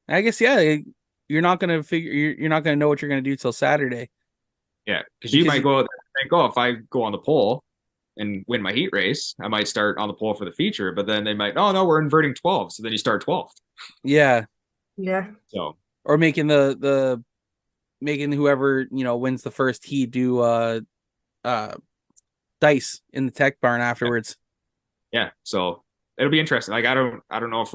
Speaker 3: I guess, you're not going to you're not going to know what you're going to do till Saturday.
Speaker 6: Yeah. Because you might go, if I go on the pole and win my heat race, I might start on the pole for the feature, but then they might, oh no, we're inverting 12. So then you start 12th.
Speaker 3: Yeah.
Speaker 4: Yeah.
Speaker 6: So,
Speaker 3: or making making whoever, wins the first heat do dice in the tech barn afterwards.
Speaker 6: Yeah. So it'll be interesting. Like, I don't know if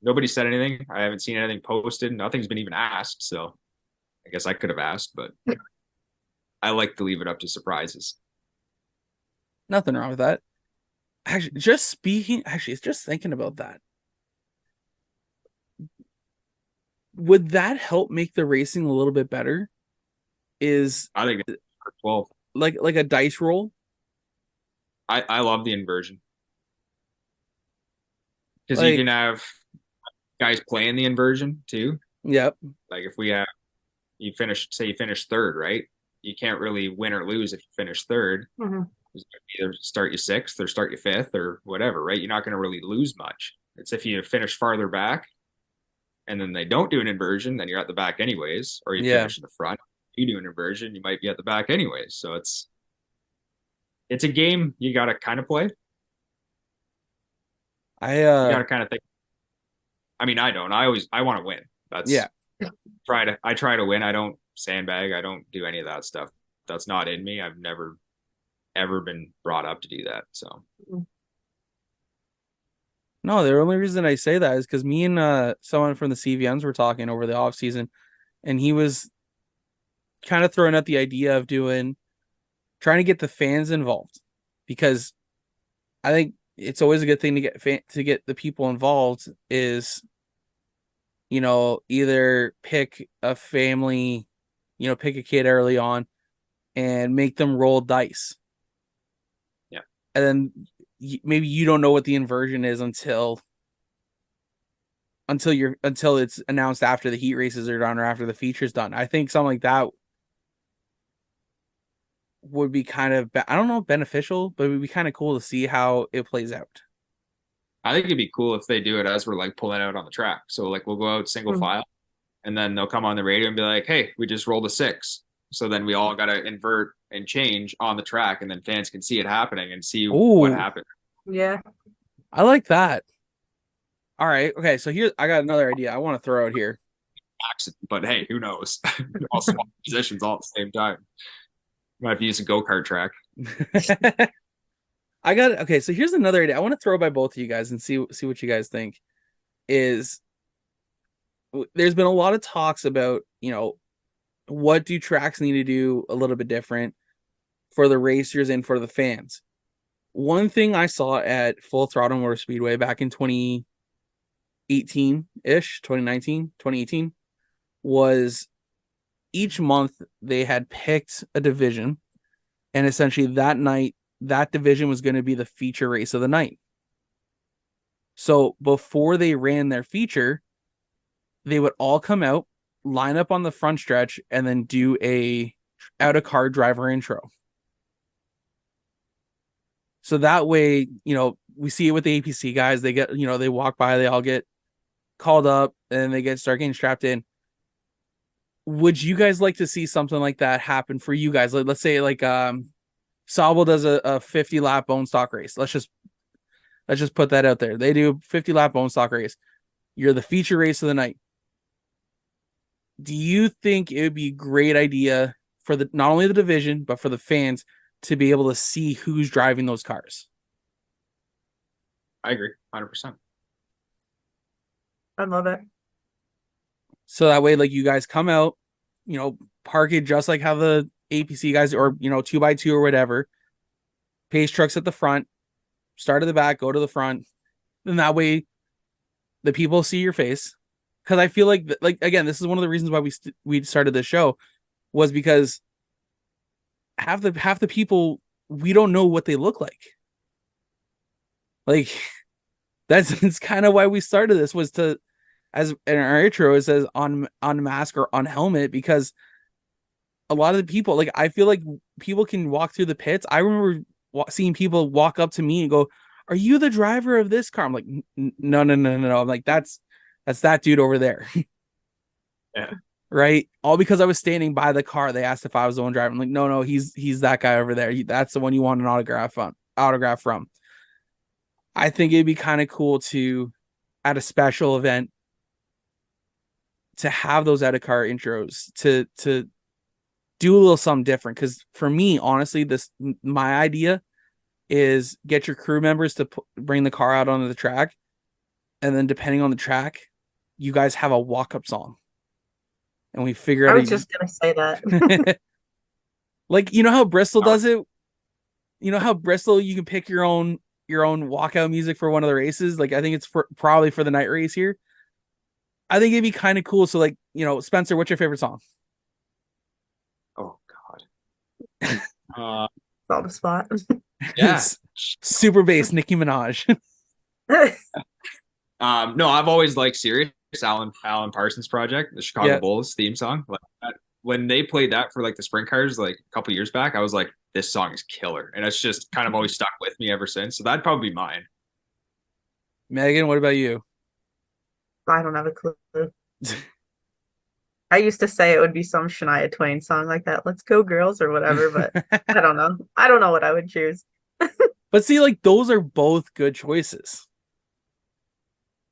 Speaker 6: nobody said anything. I haven't seen anything posted. Nothing's been even asked. So I guess I could have asked, but I like to leave it up to surprises.
Speaker 3: Nothing wrong with that. Actually, just thinking about that. Would that help make the racing a little bit better?
Speaker 6: I think 12.
Speaker 3: Like a dice roll?
Speaker 6: I love the inversion. Because you can have guys playing the inversion too.
Speaker 3: Yep.
Speaker 6: Like if we have you finish third, right? You can't really win or lose if you finish third.
Speaker 4: Mhm.
Speaker 6: Either start you sixth or start you fifth or whatever, right? You're not going to really lose much. It's if you finish farther back and then they don't do an inversion, then you're at the back anyways, or you finish in the front. If you do an inversion, you might be at the back anyways. So it's a game you got to kind of play. You got to kind of think. I mean, I don't. I want to win. That's I try to win. I don't sandbag. I don't do any of that stuff. That's not in me. I've never ever been brought up to do that. So
Speaker 3: no, the only reason I say that is because me and someone from the CVMs were talking over the off season, and he was kind of throwing out the idea of trying to get the fans involved, because I think it's always a good thing to get the people involved. Is either pick a family, pick a kid early on, and make them roll dice.
Speaker 6: Yeah,
Speaker 3: and then maybe you don't know what the inversion is until it's announced after the heat races are done or after the feature's done. I think something like that would be kind of, I don't know, beneficial, but it would be kind of cool to see how it plays out.
Speaker 6: I think it'd be cool if they do it as we're like pulling out on the track. So like we'll go out single file, and then they'll come on the radio and be like, "Hey, we just rolled a 6." So then we all got to invert and change on the track, and then fans can see it happening and see what happened.
Speaker 4: Yeah,
Speaker 3: I like that. All right, okay. So I got another idea I want to throw out here.
Speaker 6: Accident, but hey, who knows? All small positions all at the same time. Might have to use a go-kart track.
Speaker 3: Okay, so here's another idea I want to throw by both of you guys and see what you guys think. Is there's been a lot of talks about, what do tracks need to do a little bit different for the racers and for the fans. One thing I saw at Full Throttle Motor Speedway back in 2018-ish, 2019, 2018, was each month they had picked a division, and essentially that night, that division was going to be the feature race of the night. So before they ran their feature, they would all come out, line up on the front stretch, and then do a out-of-car driver intro. So that way, we see it with the APC guys. They get, they walk by, they all get called up, and they start getting strapped in. Would you guys like to see something like that happen for you guys? Let's say Sabo does a 50-lap bone stock race. Let's just put that out there. They do 50-lap bone stock race. You're the feature race of the night. Do you think it would be a great idea for not only the division, but for the fans to be able to see who's driving those cars?
Speaker 6: I agree, 100%.
Speaker 4: I love it.
Speaker 3: So that way, like, you guys come out, park it just like how the APC guys, or 2x2 or whatever, pace trucks at the front, start at the back, go to the front, and that way the people see your face. Because I feel like again, this is one of the reasons why we started this show, was because half the people, we don't know what they look like. Like, it's kind of why we started this, was to, as in our intro, it says on mask or on helmet, because a lot of the people, like, I feel like people can walk through the pits. I remember seeing people walk up to me and go, "Are you the driver of this car?" I'm like, no. I'm like, that's that dude over there.
Speaker 6: Yeah.
Speaker 3: Right. All because I was standing by the car. They asked if I was the one driving. I'm like, no, he's that guy over there. That's the one you want an autograph from. I think it'd be kind of cool to, at a special event, to have those out of car intros, to do a little something different. Because for me, honestly, my idea is get your crew members to bring the car out onto the track, and then depending on the track, you guys have a walk-up song, and we figure out.
Speaker 4: I was just gonna say that.
Speaker 3: Like, how Bristol does it. How Bristol, you can pick your own walkout music for one of the races. Like, I think it's probably for the night race here. I think it'd be kind of cool. So, like, Spencer, what's your favorite song?
Speaker 6: Oh God.
Speaker 4: It's on the spot.
Speaker 6: Yeah.
Speaker 3: Super bass, Nicki Minaj.
Speaker 6: No, I've always liked Sirius, Alan Parsons Project, the Chicago
Speaker 3: Yeah.
Speaker 6: Bulls theme song. Like that, when they played that for like the sprint cars like a couple years back, I was like, this song is killer. And it's just kind of always stuck with me ever since. So that'd probably be mine.
Speaker 3: Megan, what about you?
Speaker 4: I don't have a clue. I used to say it would be some Shania Twain song like that, "Let's Go Girls" or whatever, but I don't know. I don't know what I would choose.
Speaker 3: But see, like those are both good choices.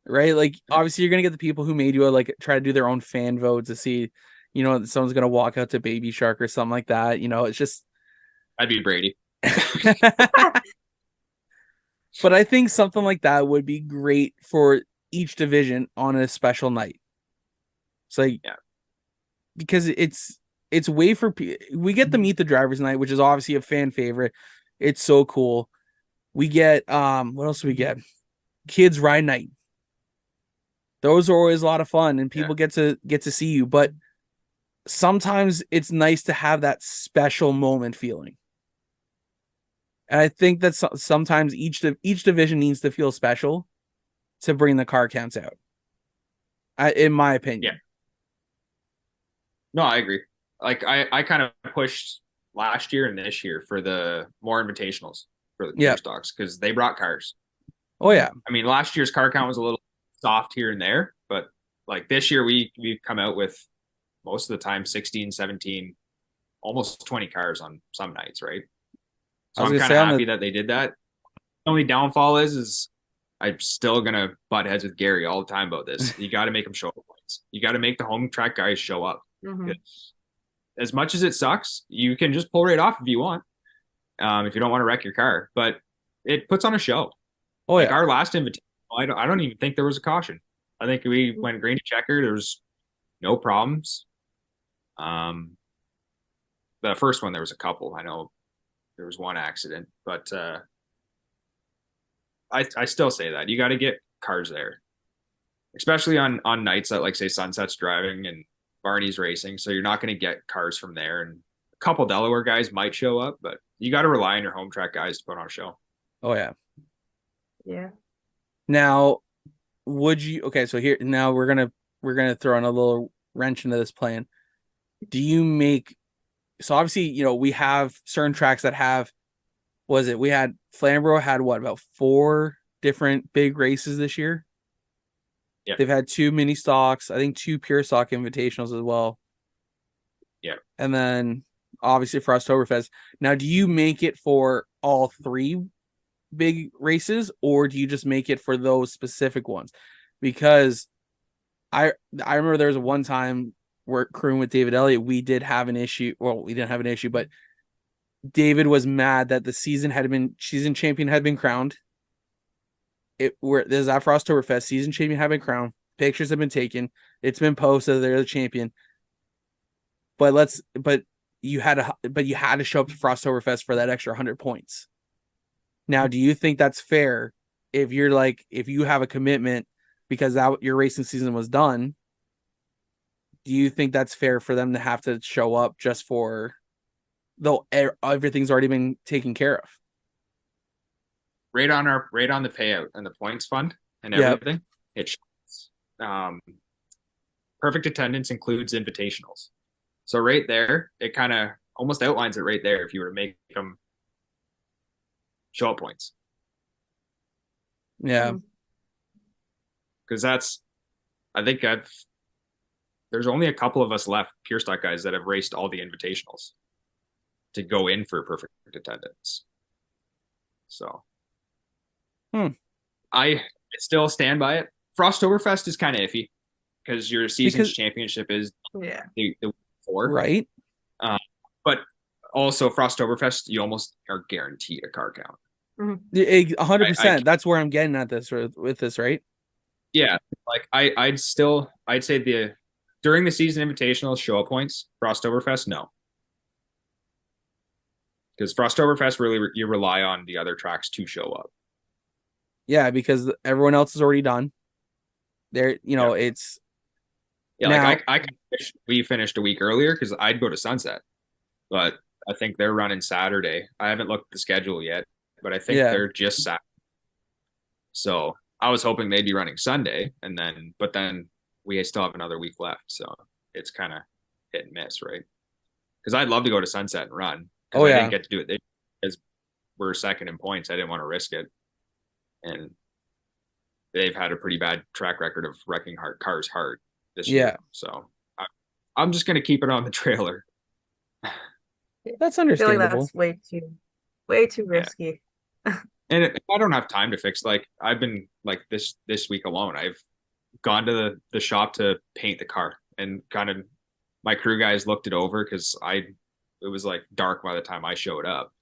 Speaker 3: Right? Like obviously you're gonna get the people who made you like try to do their own fan vote to see, someone's gonna walk out to Baby Shark or something like that. It's just
Speaker 6: I'd be Brady.
Speaker 3: but I think something like that would be great for each division on a special night. It's like,
Speaker 6: yeah,
Speaker 3: because it's way for we get the meet the drivers night, which is obviously a fan favorite. It's so cool. We get what else do we get? Kids ride night. Those are always a lot of fun, and people get to see you. But sometimes it's nice to have that special moment feeling. And I think that sometimes each division needs to feel special to bring the car counts out. In my opinion.
Speaker 6: Yeah. No, I agree. Like I kind of pushed last year and this year for the more invitationals for the pure stocks because they brought cars.
Speaker 3: Oh yeah.
Speaker 6: I mean, last year's car count was a little soft here and there, but like this year we've come out with most of the time 16, 17, almost 20 cars on some nights, right? So I'm kind of happy that they did that. The only downfall is I'm still gonna butt heads with Gary all the time about this. You got to make them show up points. You got to make the home track guys show up.
Speaker 4: Mm-hmm.
Speaker 6: As much as it sucks, you can just pull right off if you want, if you don't want to wreck your car. But it puts on a show.
Speaker 3: Oh yeah.
Speaker 6: Like our last invitation, I don't even think there was a caution. I think we went green to checker. There was no problems. The first one there was a couple. I know there was one accident, but I still say that you got to get cars there, especially on nights that like say Sunset's driving and Barney's racing. So you're not going to get cars from there, and a couple Delaware guys might show up, but you got to rely on your home track guys to put on a show.
Speaker 3: Oh yeah.
Speaker 4: Yeah.
Speaker 3: Now, would you? Okay, so here now we're gonna throw in a little wrench into this plan. Do you make? So obviously, we have certain tracks that have. We had Flamboro had what, about 4 different big races this year?
Speaker 6: Yeah.
Speaker 3: They've had 2 mini stocks, I think 2 pure stock invitationals as well.
Speaker 6: Yeah.
Speaker 3: And then obviously for Oktoberfest. Now, do you make it for all 3 big races, or do you just make it for those specific ones? Because I remember there was one time where crewing with David Elliott, we did have an issue. Well, we didn't have an issue, but David was mad that the season champion had been crowned. There's that for Oktoberfest, season champion had been crowned. Pictures have been taken. It's been posted. They're the champion. But you had to show up to Oktoberfest for that extra 100 points. Now, do you think that's fair if you have a commitment because your racing season was done? Do you think that's fair for them to have to show up just for, though everything's already been taken care of?
Speaker 6: Right on the payout and the points fund and everything. Yep. It shows. Perfect attendance includes invitationals. So right there, it kind of almost outlines it right there if you were to make them show up points.
Speaker 3: Yeah.
Speaker 6: Because there's only a couple of us left, pure stock guys, that have raced all the invitationals to go in for perfect attendance. So I still stand by it. Frosttoberfest is kind of iffy because your season's championship is the week before.
Speaker 3: Right.
Speaker 6: But also Frosttoberfest, you almost are guaranteed a car count.
Speaker 3: 100%. That's where I'm getting at this with this, right?
Speaker 6: Yeah. Like I'd say during the season invitational show up points, Frosttoberfest, no. Because Frosttoberfest, really, you rely on the other tracks to show up.
Speaker 3: Yeah, because everyone else is already done. It's...
Speaker 6: Yeah, now, like we finished a week earlier because I'd go to Sunset. But I think they're running Saturday. I haven't looked at the schedule yet, but I think they're just Saturday. So I was hoping they'd be running Sunday, but then we still have another week left, so it's kind of hit and miss, right? Because I'd love to go to Sunset and run. Because I didn't get to do it because we're second in points. I didn't want to risk it, and they've had a pretty bad track record of wrecking cars hard this year. So I'm just gonna keep it on the trailer.
Speaker 3: That's
Speaker 4: I feel
Speaker 3: understandable.
Speaker 4: like that's way too risky.
Speaker 6: And if I don't have time to fix, like I've been like this week alone, I've gone to the shop to paint the car, and kind of my crew guys looked it over because it was like dark by the time I showed up,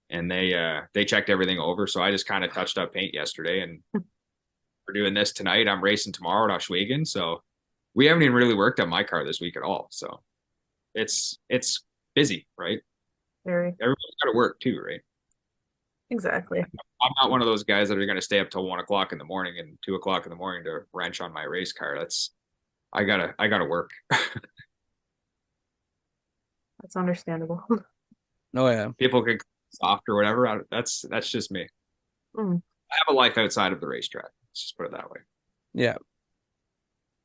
Speaker 6: and they checked everything over. So I just kind of touched up paint yesterday, and we're doing this tonight. I'm racing tomorrow at Oswego, so we haven't even really worked on my car this week at all. So it's busy, right?
Speaker 4: Very.
Speaker 6: Everybody's got to work too, right?
Speaker 4: Exactly.
Speaker 6: I'm not one of those guys that are going to stay up till 1 o'clock in the morning and 2 o'clock in the morning to wrench on my race car. I gotta work.
Speaker 4: That's understandable.
Speaker 3: Oh yeah.
Speaker 6: People can soft or whatever. That's just me.
Speaker 4: Mm.
Speaker 6: I have a life outside of the racetrack. Let's just put it that way.
Speaker 3: Yeah.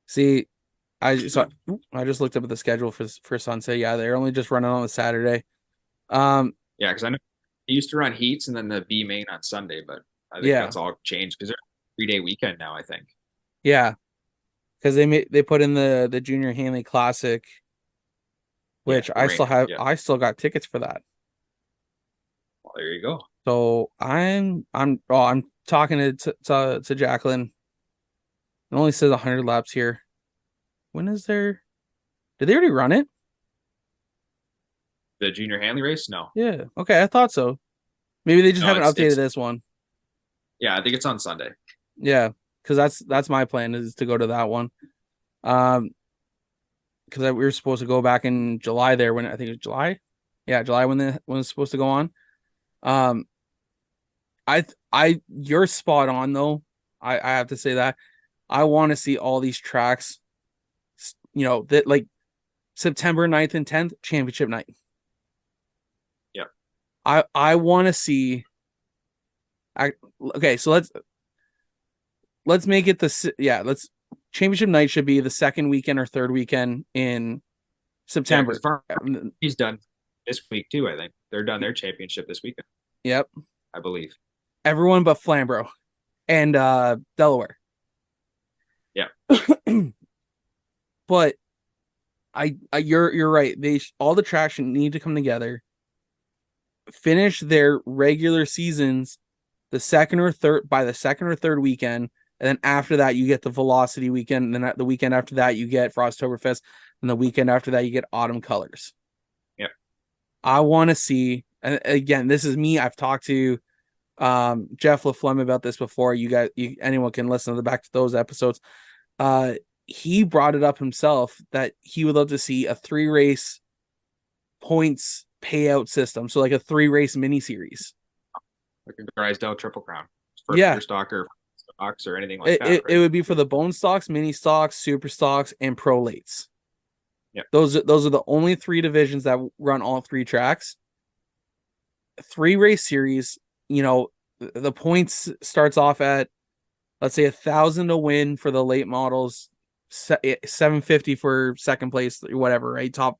Speaker 3: See, I just looked up at the schedule for Sunset. Yeah, they're only just running on a Saturday.
Speaker 6: Yeah, because I know they used to run heats and then the B main on Sunday, but I think that's all changed because they're a 3-day weekend now, I think.
Speaker 3: Yeah. Because they put in the Junior Hanley Classic, which I still got tickets for that.
Speaker 6: Well, there you go.
Speaker 3: So I'm talking to Jacqueline. It only says 100 laps here. When is there? Did they already run it?
Speaker 6: The Junior Hanley race? No.
Speaker 3: Yeah. Okay, I thought so. Maybe they just haven't updated this one.
Speaker 6: Yeah, I think it's on Sunday.
Speaker 3: Yeah, because that's my plan is to go to that one. Because we were supposed to go back in July there when I think it was July. Yeah, July when it's supposed to go on. You're spot on though. I have to say that I want to see all these tracks. You know that like September 9th and 10th championship night.
Speaker 6: Yeah,
Speaker 3: I want to see. Okay, so let's make it let's championship night should be the second weekend or third weekend in September.
Speaker 6: Yeah, he's done this week too. I think they're done their championship this weekend.
Speaker 3: Yep,
Speaker 6: I believe
Speaker 3: everyone but Flamboro and Delaware.
Speaker 6: Yeah,
Speaker 3: but you're right. All the tracks need to come together, finish their regular seasons by the second or third weekend. And then after that, you get the Velocity weekend. And then the weekend after that, you get Frosttoberfest. And the weekend after that, you get Autumn Colors.
Speaker 6: Yeah.
Speaker 3: I want to see, and again, this is me. I've talked to Jeff LaFlemme about this before. Anyone can listen back to those episodes. He brought it up himself that he would love to see a 3-race points payout system. So like a 3-race mini series.
Speaker 6: Like a Drysdale Triple Crown. For stock or stocks or anything like that. Right?
Speaker 3: It would be for the bone stocks, mini stocks, super stocks, and pro lates.
Speaker 6: Yeah.
Speaker 3: Those are the only 3 divisions that run all 3 tracks. 3-race series, the points starts off at, let's say 1,000 to win for the late models, 750 for second place, whatever, right? Top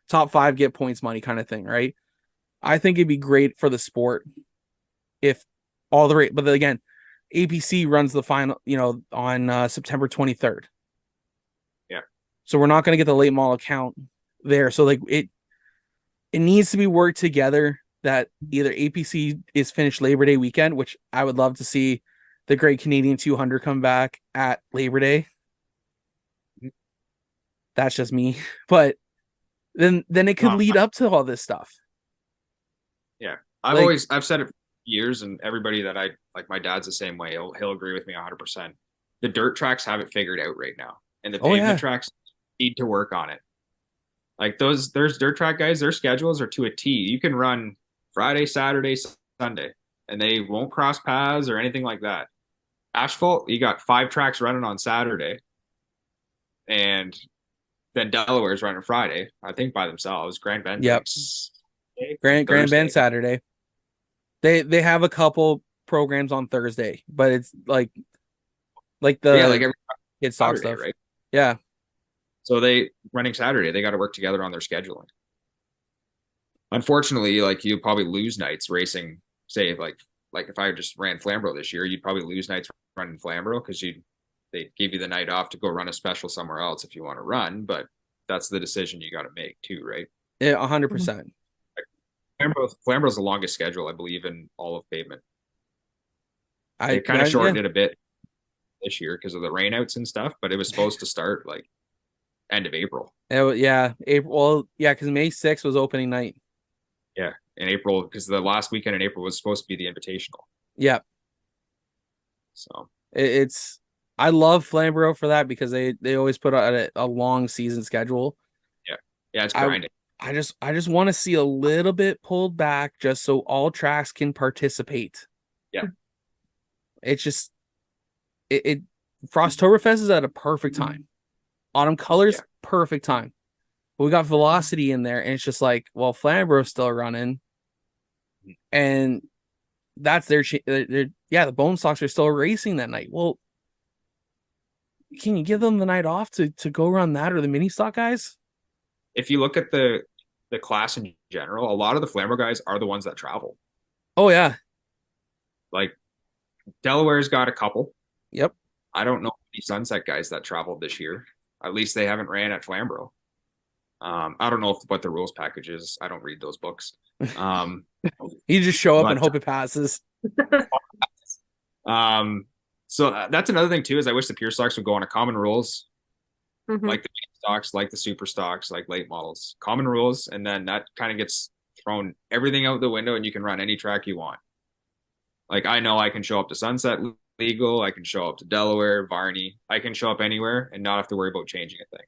Speaker 3: 5 get points money kind of thing, right? I think it'd be great for the sport if all the rate, but then again, APC runs the final, on September 23rd.
Speaker 6: Yeah.
Speaker 3: So we're not going to get the late model count there. So like it needs to be worked together that either APC is finished Labor Day weekend, which I would love to see the Great Canadian 200 come back at Labor Day. That's just me, but then it could lead up to all this stuff.
Speaker 6: Yeah. I've said it for years, and everybody that I like, my dad's the same way. He'll agree with me 100%. The dirt tracks have it figured out right now, and the pavement tracks need to work on it. Like there's dirt track guys, their schedules are to a T. You can run Friday, Saturday, Sunday, and they won't cross paths or anything like that. Asphalt, you got 5 tracks running on Saturday, and then Delaware's running Friday, I think by themselves. Grand Bend.
Speaker 3: Yep. Grand Bend Saturday. They have a couple programs on Thursday, but it's like like
Speaker 6: Yeah,
Speaker 3: the
Speaker 6: like every
Speaker 3: kid stock
Speaker 6: Saturday,
Speaker 3: stuff.
Speaker 6: right?
Speaker 3: Yeah.
Speaker 6: So they running Saturday, they got to work together on their scheduling. Unfortunately, like you probably lose nights racing. Say like if I just ran Flamboro this year, you'd probably lose nights running Flamboro because they give you the night off to go run a special somewhere else if you want to run. But that's the decision you got to make too, right?
Speaker 3: Yeah, 100%.
Speaker 6: Flamboro's the longest schedule, I believe, in all of pavement.
Speaker 3: I
Speaker 6: They kind of
Speaker 3: yeah.
Speaker 6: shortened it a bit this year because of the rainouts and stuff, but it was supposed to start like end of April.
Speaker 3: Yeah, April. Well, yeah, because May 6th was opening night.
Speaker 6: Yeah, in April because the last weekend in April was supposed to be the Invitational.
Speaker 3: Yeah,
Speaker 6: So
Speaker 3: it's I love Flamboro for that because they always put out a long season schedule.
Speaker 6: yeah, it's grinding.
Speaker 3: I just want to see a little bit pulled back just so all tracks can participate.
Speaker 6: Yeah.
Speaker 3: It's just it Frosttoberfest is at a perfect time. Autumn Colors, perfect time. But we got Velocity in there, and it's just like, well, Flamboro's still running, and that's their the Bone Stocks are still racing that night. Well, can you give them the night off to go run that or the mini stock guys?
Speaker 6: If you look at the class in general, a lot of the Flamboro guys are the ones that travel.
Speaker 3: Oh yeah.
Speaker 6: Like Delaware's got a couple.
Speaker 3: Yep.
Speaker 6: I don't know any Sunset guys that traveled this year. At least they haven't ran at Flamboro. I don't know what the rules package is. I don't read those books.
Speaker 3: You just show up and hope it passes.
Speaker 6: So that's another thing too, is I wish the pure stocks would go on a common rules, like the stocks, like the super stocks, like late models, common rules, and then that kind of gets thrown everything out the window, and you can run any track you want. Like I know I can show up to Sunset legal, I can show up to Delaware, Varney, I can show up anywhere and not have to worry about changing a thing.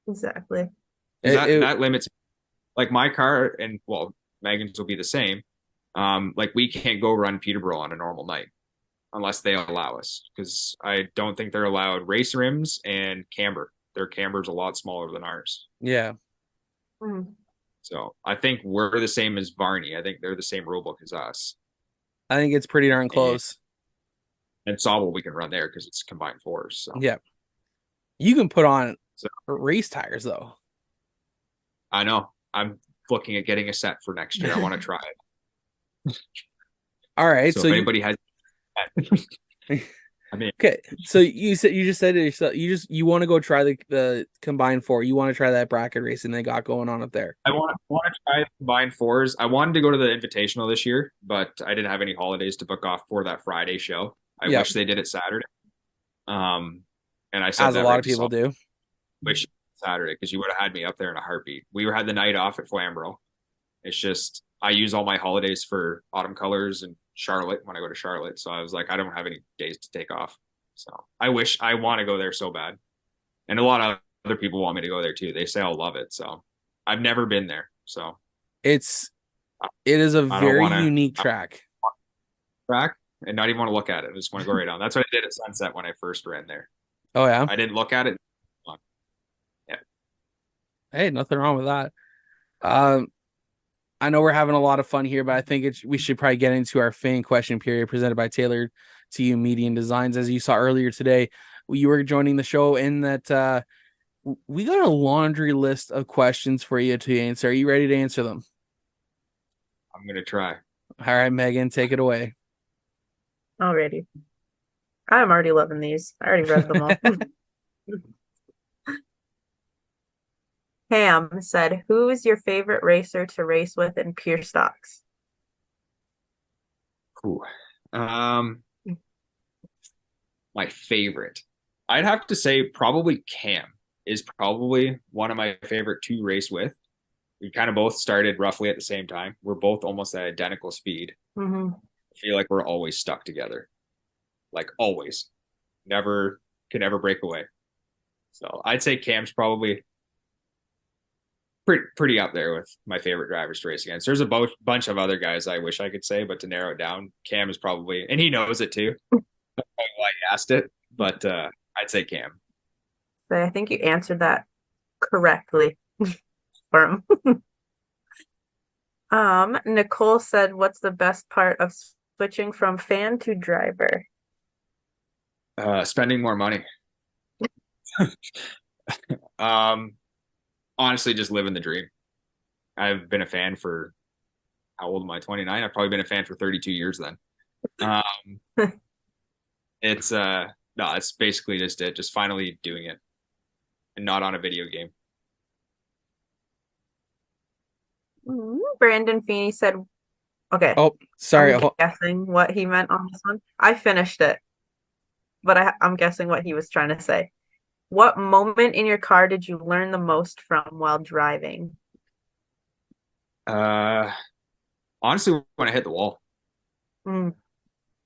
Speaker 4: Exactly.
Speaker 6: That limits, like my car, and well, Megan's will be the same. Like we can't go run Peterborough on a normal night unless they allow us, because I don't think they're allowed race rims and camber. Their camber's a lot smaller than ours.
Speaker 3: Yeah.
Speaker 6: So I think we're the same as Varney. I think they're the same rule book as us.
Speaker 3: I think it's pretty darn close.
Speaker 6: And Sauble we can run there because it's combined fours. So.
Speaker 3: Yeah. You can put on race tires though.
Speaker 6: I know. I'm looking at getting a set for next year. I want to try it.
Speaker 3: All right.
Speaker 6: So if anybody has, I mean,
Speaker 3: okay. So you just said it yourself. You want to go try the combined four. You want to try that bracket racing they got going on up there.
Speaker 6: I want to try the combined fours. I wanted to go to the Invitational this year, but I didn't have any holidays to book off for that Friday show. I wish they did it Saturday. And I said
Speaker 3: as
Speaker 6: that
Speaker 3: a lot of people do.
Speaker 6: Wish Saturday, because you would have had me up there in a heartbeat. We had the night off at Flamboro. It's just I use all my holidays for Autumn Colors and Charlotte when I go to Charlotte. So I was like, I don't have any days to take off. So I want to go there so bad. And a lot of other people want me to go there too. They say I'll love it. So I've never been there. So
Speaker 3: it is a very unique track.
Speaker 6: And not even want to look at it. I just want to go right on. That's what I did at Sunset when I first ran there.
Speaker 3: Oh yeah.
Speaker 6: I didn't look at it. Yeah.
Speaker 3: Hey, nothing wrong with that. I know we're having a lot of fun here, but I think we should probably get into our fan question period presented by Tailored to You Median Designs. As you saw earlier today, you were joining the show in that we got a laundry list of questions for you to answer. Are you ready to answer them?
Speaker 6: I'm going to try.
Speaker 3: All right, Megan, take it away.
Speaker 4: Alrighty. I'm already loving these. I already read them all. Pam said, who is your favorite racer to race with in pure stocks?
Speaker 6: Ooh. My favorite. I'd have to say probably Cam is probably one of my favorite to race with. We kind of both started roughly at the same time. We're both almost at identical speed. I feel like we're always stuck together. Like always. Can never break away. So I'd say Cam's probably pretty up there with my favorite drivers to race against. There's a bunch of other guys I wish I could say, but to narrow it down, Cam is probably, and he knows it too. That's why I asked it, but I'd say Cam.
Speaker 4: But I think you answered that correctly for him. Nicole said, what's the best part of switching from fan to driver?
Speaker 6: Spending more money. Um, Honestly, just living the dream. I've been a fan for how old am I? 29. I've probably been a fan for 32 years then. Um, it's no, it's basically just it, just finally doing it and not on a video game.
Speaker 4: Brandon Feeney said, okay,
Speaker 3: Oh, sorry.
Speaker 4: I'm guessing what he meant on this one. I finished it, but I'm guessing what he was trying to say. What moment in your car did you learn the most from while driving?
Speaker 6: Uh, Honestly, when I hit the wall.
Speaker 4: Mm.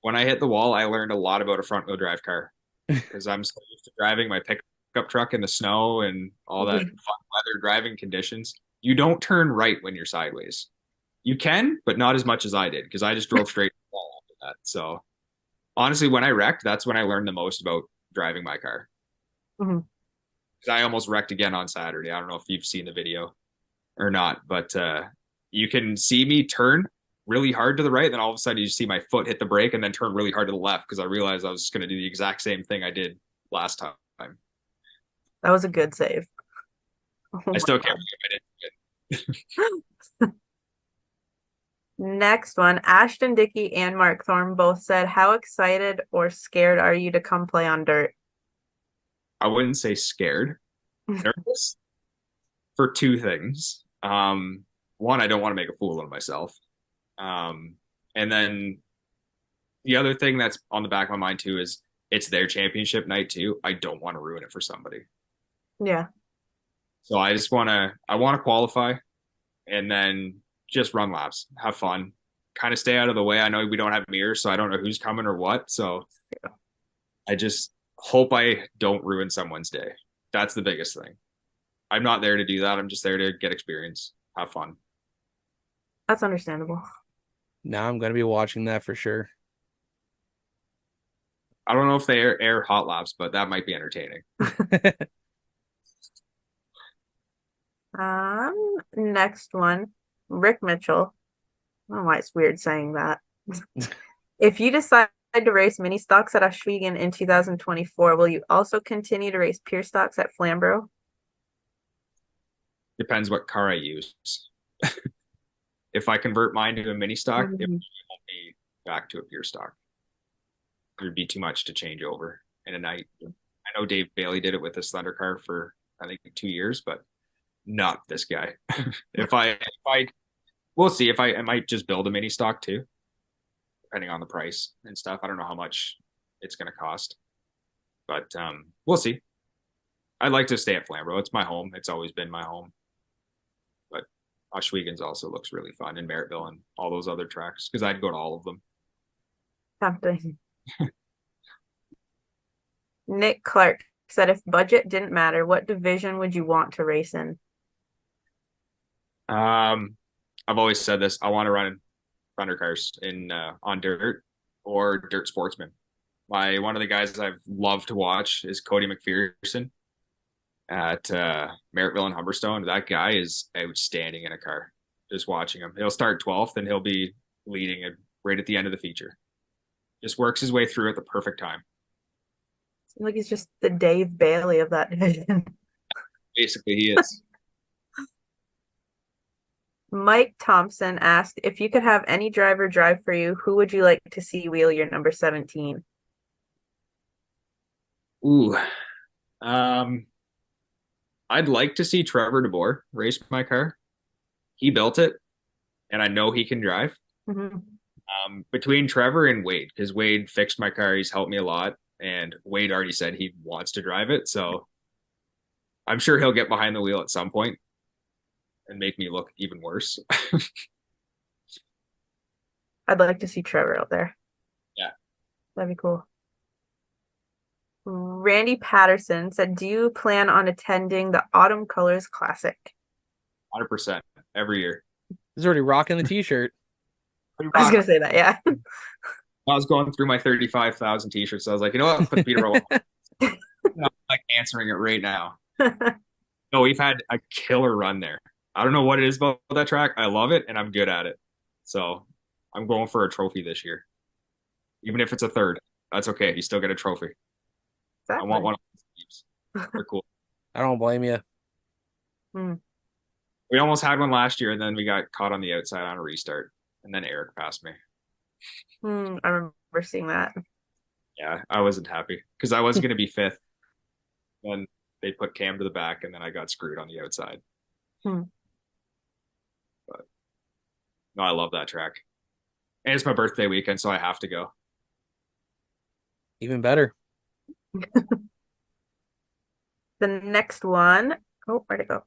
Speaker 6: When I hit the wall, I learned a lot about a front wheel drive car because I'm so used to driving my pickup truck in the snow and all that fun weather driving conditions. You don't turn right when you're sideways. You can, but not as much as I did because I just drove straight to the wall after that. So honestly, when I wrecked, that's when I learned the most about driving my car.
Speaker 4: Mhm.
Speaker 6: Because I almost wrecked again on Saturday. I don't know if you've seen the video or not, but you can see me turn really hard to the right, then all of a sudden you see my foot hit the brake and then turn really hard to the left because I realized I was just going to do the exact same thing I did last time.
Speaker 4: That was a good save. Oh
Speaker 6: I still can't
Speaker 4: God.
Speaker 6: believe I did.
Speaker 4: Next one, Ashton Dickey and Mark Thorne both said, how excited or scared are you to come play on dirt?
Speaker 6: I wouldn't say scared, nervous for two things. One, I don't want to make a fool of myself. And then the other thing that's on the back of my mind too is it's their championship night too. I don't want to ruin it for somebody.
Speaker 4: Yeah.
Speaker 6: So I want to qualify and then just run laps, have fun, kind of stay out of the way. I know we don't have mirrors, so I don't know who's coming or what. So I just hope I don't ruin someone's day. That's the biggest thing. I'm not there to do that. I'm just there to get experience, have fun.
Speaker 4: That's understandable.
Speaker 3: Now I'm going to be watching that for sure.
Speaker 6: I don't know if they air hot laps, but that might be entertaining.
Speaker 4: Next one, Rick Mitchell. I don't know why it's weird saying that. If you decide to race mini stocks at Oswego in 2024, will you also continue to race pure stocks at Flamboro?
Speaker 6: Depends what car I use. If I convert mine to a mini stock, it
Speaker 4: Mhm.
Speaker 6: won't be back to a pure stock. It would be too much to change over in a night. I know Dave Bailey did it with his Thunder car for I think 2 years, but not this guy. if I we'll see if I might just build a mini stock too, depending on the price and stuff. I don't know how much it's going to cost, but we'll see. I'd like to stay at Flamborough. It's my home. It's always been my home. But Oswego's also looks really fun, in Merrittville and all those other tracks because I'd go to all of them.
Speaker 4: Tempting. Nick Clark said, if budget didn't matter, what division would you want to race in?
Speaker 6: I've always said this. I want to run Thunder cars in on dirt or dirt sportsman. One of the guys I've loved to watch is Cody McPherson at Merrittville and Humberstone. That guy is outstanding in a car. Just watching him, he'll start 12th and he'll be leading it right at the end of the feature. Just works his way through at the perfect time.
Speaker 4: Seems like he's just the Dave Bailey of that division.
Speaker 6: Basically, he is.
Speaker 4: Mike Thompson asked, if you could have any driver drive for you, who would you like to see wheel your number 17?
Speaker 6: Ooh. I'd like to see Trevor DeBoer race my car. He built it, and I know he can drive.
Speaker 4: Mm-hmm.
Speaker 6: Between Trevor and Wade, because Wade fixed my car, he's helped me a lot, and Wade already said he wants to drive it, so I'm sure he'll get behind the wheel at some point and make me look even worse.
Speaker 4: I'd like to see Trevor out there.
Speaker 6: Yeah.
Speaker 4: That'd be cool. Randy Patterson said, do you plan on attending the Autumn Colors Classic?
Speaker 6: 100% every year.
Speaker 3: He's already rocking the t-shirt.
Speaker 4: I was going to say that, yeah.
Speaker 6: I was going through my 35,000 t-shirts. So I was like, you know what? Put Peter Rowan. I'm like answering it right now. No, we've had a killer run there. I don't know what it is about that track. I love it and I'm good at it. So I'm going for a trophy this year. Even if it's a third, that's okay. You still get a trophy. I want one of those Jeeps. They're cool.
Speaker 3: I don't blame you.
Speaker 6: We almost had one last year, and then we got caught on the outside on a restart, and then Eric passed me.
Speaker 4: I remember seeing that.
Speaker 6: Yeah, I wasn't happy because I was going to be fifth. Then they put Cam to the back, and then I got screwed on the outside. But no, I love that track. And it's my birthday weekend, so I have to go.
Speaker 3: Even better.
Speaker 4: The next one, where'd it go?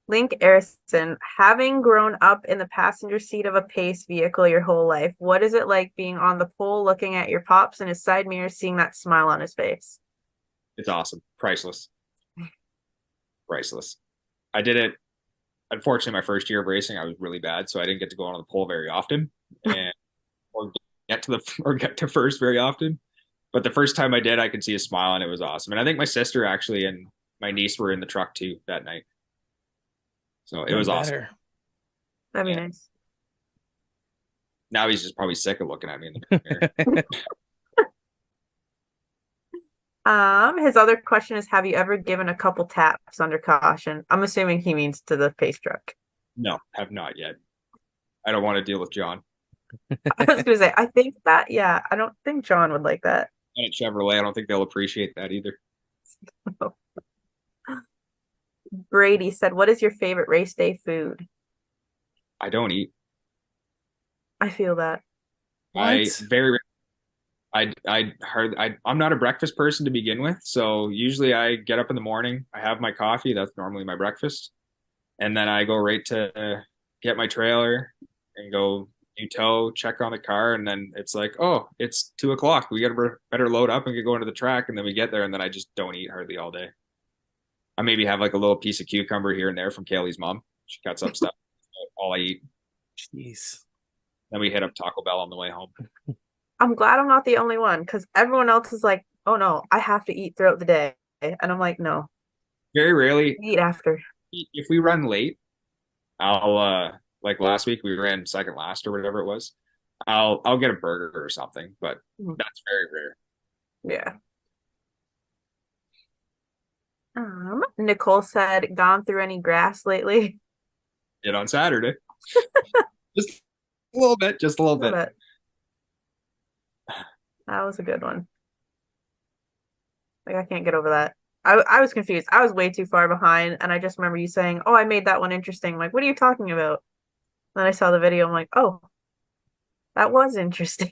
Speaker 4: Link Erison, having grown up in the passenger seat of a Pace vehicle your whole life, what is it like being on the pole, looking at your pops in his side mirror, seeing that smile on his face?
Speaker 6: It's awesome. Priceless. Priceless. I did it, unfortunately, my first year of racing, I was really bad, so I didn't get to go on the pole very often and or get to first very often. But the first time I did, I could see a smile, and it was awesome. And I think my sister actually and my niece were in the truck too that night. So it was awesome.
Speaker 4: That'd be nice.
Speaker 6: Now he's just probably sick of looking at me in the
Speaker 4: mirror. His other question is, have you ever given a couple taps under caution? I'm assuming he means to the Pace truck.
Speaker 6: No, have not yet. I don't want to deal with John.
Speaker 4: I was gonna say, I think that, yeah, I don't think John would like that.
Speaker 6: And at Chevrolet, I don't think they'll appreciate that either.
Speaker 4: Brady said, what is your favorite race day food?
Speaker 6: I don't eat.
Speaker 4: I feel that.
Speaker 6: I'm not a breakfast person to begin with. So usually I get up in the morning, I have my coffee. That's normally my breakfast. And then I go right to get my trailer and go new tow, check on the car. And then it's like, oh, it's 2:00. We got to better load up and get going to the track. And then we get there, and then I just don't eat hardly all day. I maybe have like a little piece of cucumber here and there from Kaylee's mom. She cuts up stuff. All I eat.
Speaker 3: Jeez.
Speaker 6: Then we hit up Taco Bell on the way home.
Speaker 4: I'm glad I'm not the only one, because everyone else is like, oh no, I have to eat throughout the day. And I'm no.
Speaker 6: Very rarely.
Speaker 4: Eat after.
Speaker 6: If we run late, I'll like last week we ran second last or whatever it was. I'll get a burger or something, but that's very rare.
Speaker 4: Yeah. Nicole said, gone through any grass lately?
Speaker 6: Did on Saturday. Just a little bit.
Speaker 4: That was a good one. Like, I can't get over that. I was confused. I was way too far behind, and I just remember you saying, oh, I made that one interesting. I'm like, what are you talking about? Then I saw the video. I'm like, oh, that was interesting.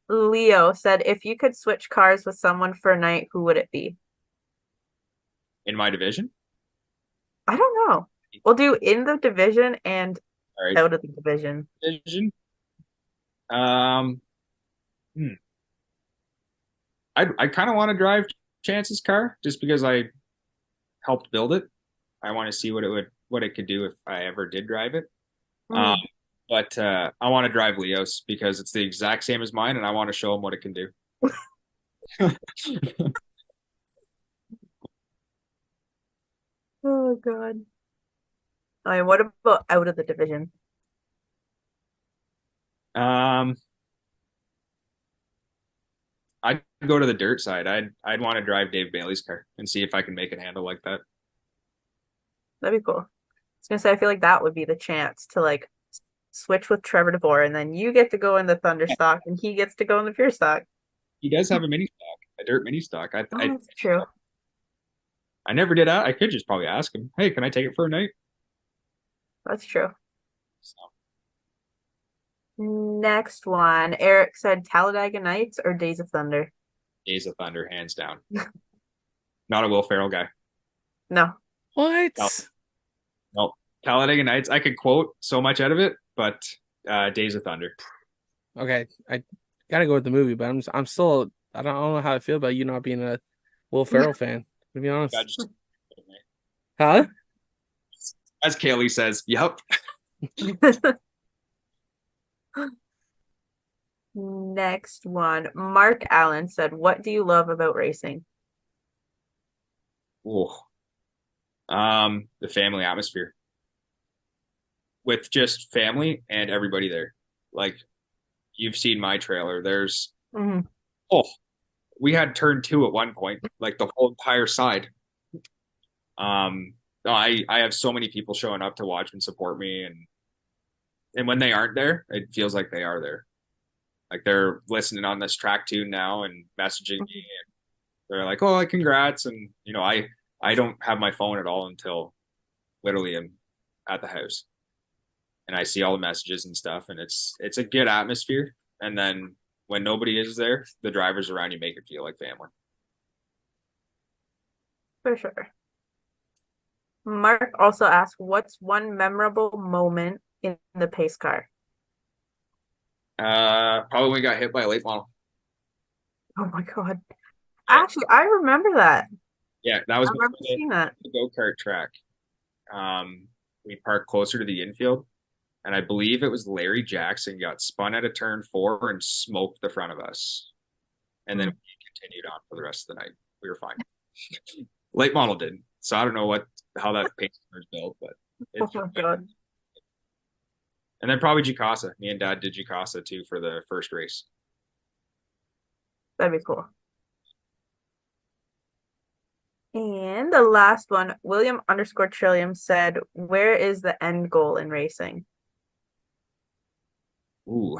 Speaker 4: Leo said, if you could switch cars with someone for a night, who would it be?
Speaker 6: In my division?
Speaker 4: I don't know. We'll do in the division and
Speaker 6: right.
Speaker 4: Out of the division.
Speaker 6: I kind of want to drive Chance's car just because I helped build it. I want to see what it could do if I ever did drive it. But I want to drive Leo's because it's the exact same as mine, and I want to show him what it can do.
Speaker 4: Oh God. I mean, what about out of the division?
Speaker 6: I'd go to the dirt side. I'd want to drive Dave Bailey's car and see if I can make it handle like that.
Speaker 4: That'd be cool. I was gonna say, I feel like that would be the chance to like switch with Trevor DeVore, and then you get to go in the Thunder stock, and he gets to go in the Pure stock.
Speaker 6: He does have a mini stock, a dirt mini stock.
Speaker 4: That's true.
Speaker 6: I never did. I could just probably ask him, hey, can I take it for a night?
Speaker 4: That's true.
Speaker 6: So.
Speaker 4: Next one. Eric said Talladega Nights or Days of Thunder?
Speaker 6: Days of Thunder, hands down. Not a Will Ferrell guy.
Speaker 4: No.
Speaker 3: What?
Speaker 6: No. Talladega Nights, I could quote so much out of it, but Days of Thunder.
Speaker 3: Okay, I gotta go with the movie, but I'm still I don't know how I feel about you not being a Will Ferrell fan, to be honest. Huh?
Speaker 6: As Kaylee says, yep.
Speaker 4: Next one. Mark Allen said, what do you love about racing?
Speaker 6: Oh, the family atmosphere. With just family and everybody there. Like, you've seen my trailer. There's
Speaker 4: Mhm.
Speaker 6: oh, we had turn 2 at one point, like the whole entire side. No, I have so many people showing up to watch and support me, and when they aren't there, it feels like they are there. Like they're listening on this track tune now and messaging me, and they're like, "Oh, like congrats!" And I don't have my phone at all until literally I'm at the house, and I see all the messages and stuff, and it's a good atmosphere. And then when nobody is there, the drivers around you make it feel like family.
Speaker 4: For sure. Mark also asked, "What's one memorable moment in the pace car?"
Speaker 6: Probably when we got hit by a late model.
Speaker 4: Oh my God. Actually, I remember that.
Speaker 6: Yeah, that was
Speaker 4: I
Speaker 6: before
Speaker 4: remember seeing that.
Speaker 6: the go-kart track. We parked closer to the infield, and I believe it was Larry Jackson got spun at a turn 4 and smoked the front of us. And then we continued on for the rest of the night. We were fine. Late model didn't. So I don't know how that pace car is built, but
Speaker 4: Oh my God.
Speaker 6: and then probably Jicasa. Me and Dad did Jicasa too for the first race.
Speaker 4: That'd be cool. And the last one, William_Trillium said, "Where is the end goal in racing?"
Speaker 6: Ooh.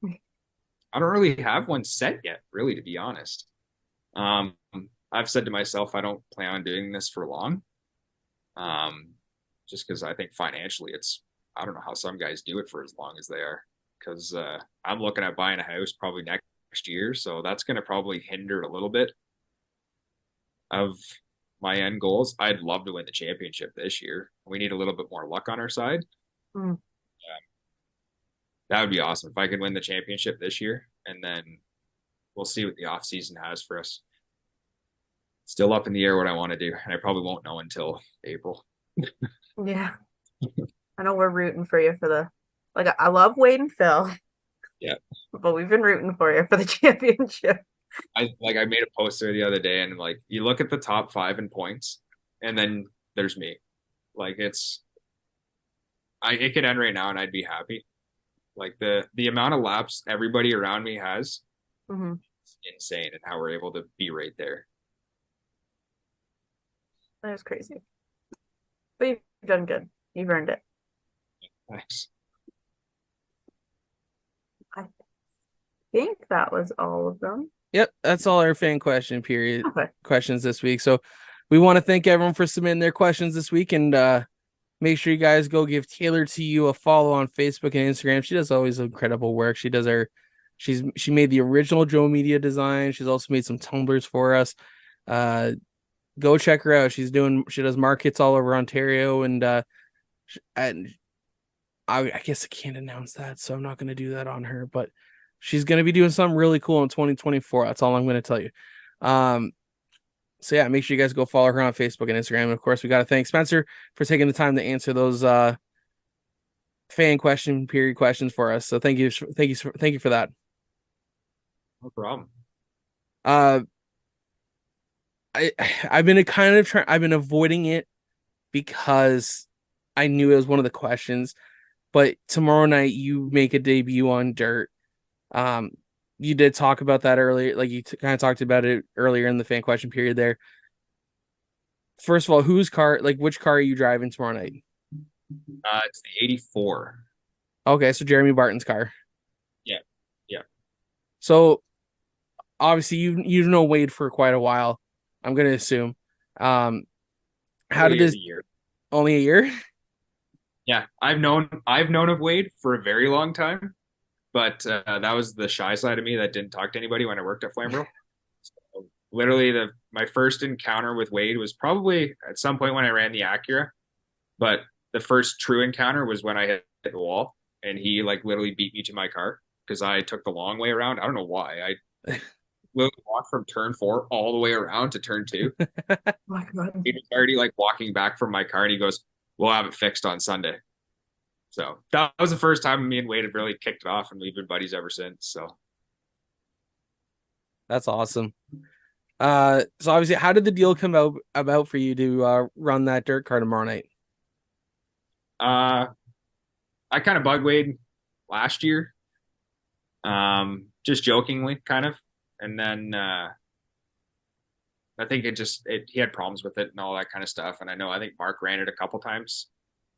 Speaker 6: I don't really have one set yet, really, to be honest. I've said to myself, I don't plan on doing this for long. Just because I think financially I don't know how some guys do it for as long as they are. Because I'm looking at buying a house probably next year. So that's going to probably hinder a little bit of my end goals. I'd love to win the championship this year. We need a little bit more luck on our side.
Speaker 4: Mm.
Speaker 6: That would be awesome if I could win the championship this year, and then we'll see what the off season has for us. Still up in the air what I want to do, and I probably won't know until April.
Speaker 4: Yeah. I know we're rooting for you I love Wade and Phil.
Speaker 6: Yeah.
Speaker 4: But we've been rooting for you for the championship.
Speaker 6: I made a poster the other day, and like you look at the top 5 in points, and then there's me. Like it could end right now, and I'd be happy. Like the amount of laps everybody around me has, it's insane, and how we're able to be right there.
Speaker 4: That is crazy. But you've done good. You've earned it.
Speaker 6: Thanks.
Speaker 4: I think that was all of them.
Speaker 3: Yep, that's all our fan question period
Speaker 4: Okay.
Speaker 3: questions this week. So we want to thank everyone for submitting their questions this week, and make sure you guys go give Taylor to you a follow on Facebook and Instagram. She does always incredible work. She made the original Joe Media design. She's also made some tumblers for us. Go check her out. She does markets all over Ontario, and I guess I can't announce that, so I'm not going to do that on her, but she's going to be doing something really cool in 2024. That's all I'm going to tell you. So yeah, make sure you guys go follow her on Facebook and Instagram. And of course, we got to thank Spencer for taking the time to answer those fan question period questions for us. So thank you for that.
Speaker 6: No problem.
Speaker 3: I've been avoiding it because I knew it was one of the questions. But tomorrow night you make a debut on dirt. You did talk about that earlier, like you kind of talked about it earlier in the fan question period there. First of all, which car are you driving tomorrow night?
Speaker 6: It's the 84.
Speaker 3: Okay, so Jeremy Barton's car.
Speaker 6: Yeah.
Speaker 3: So obviously you know Wade for quite a while, I'm gonna assume. How did this
Speaker 6: year?
Speaker 3: Only a year?
Speaker 6: Yeah, I've known of Wade for a very long time. But that was the shy side of me that didn't talk to anybody when I worked at Flamboro. So literally, my first encounter with Wade was probably at some point when I ran the Acura. But the first true encounter was when I hit the wall, and he like literally beat me to my car because I took the long way around. I don't know why. I literally walked from turn 4 all the way around to turn 2.
Speaker 4: Oh my God.
Speaker 6: He was already like walking back from my car, and he goes, "We'll have it fixed on Sunday." So that was the first time me and Wade have really kicked it off, and we've been buddies ever since. So
Speaker 3: That's awesome. So obviously, how did the deal come about for you to run that dirt car tomorrow night?
Speaker 6: I kind of bugged Wade last year just jokingly, kind of. And then I think he had problems with it and all that kind of stuff. And I think Mark ran it a couple times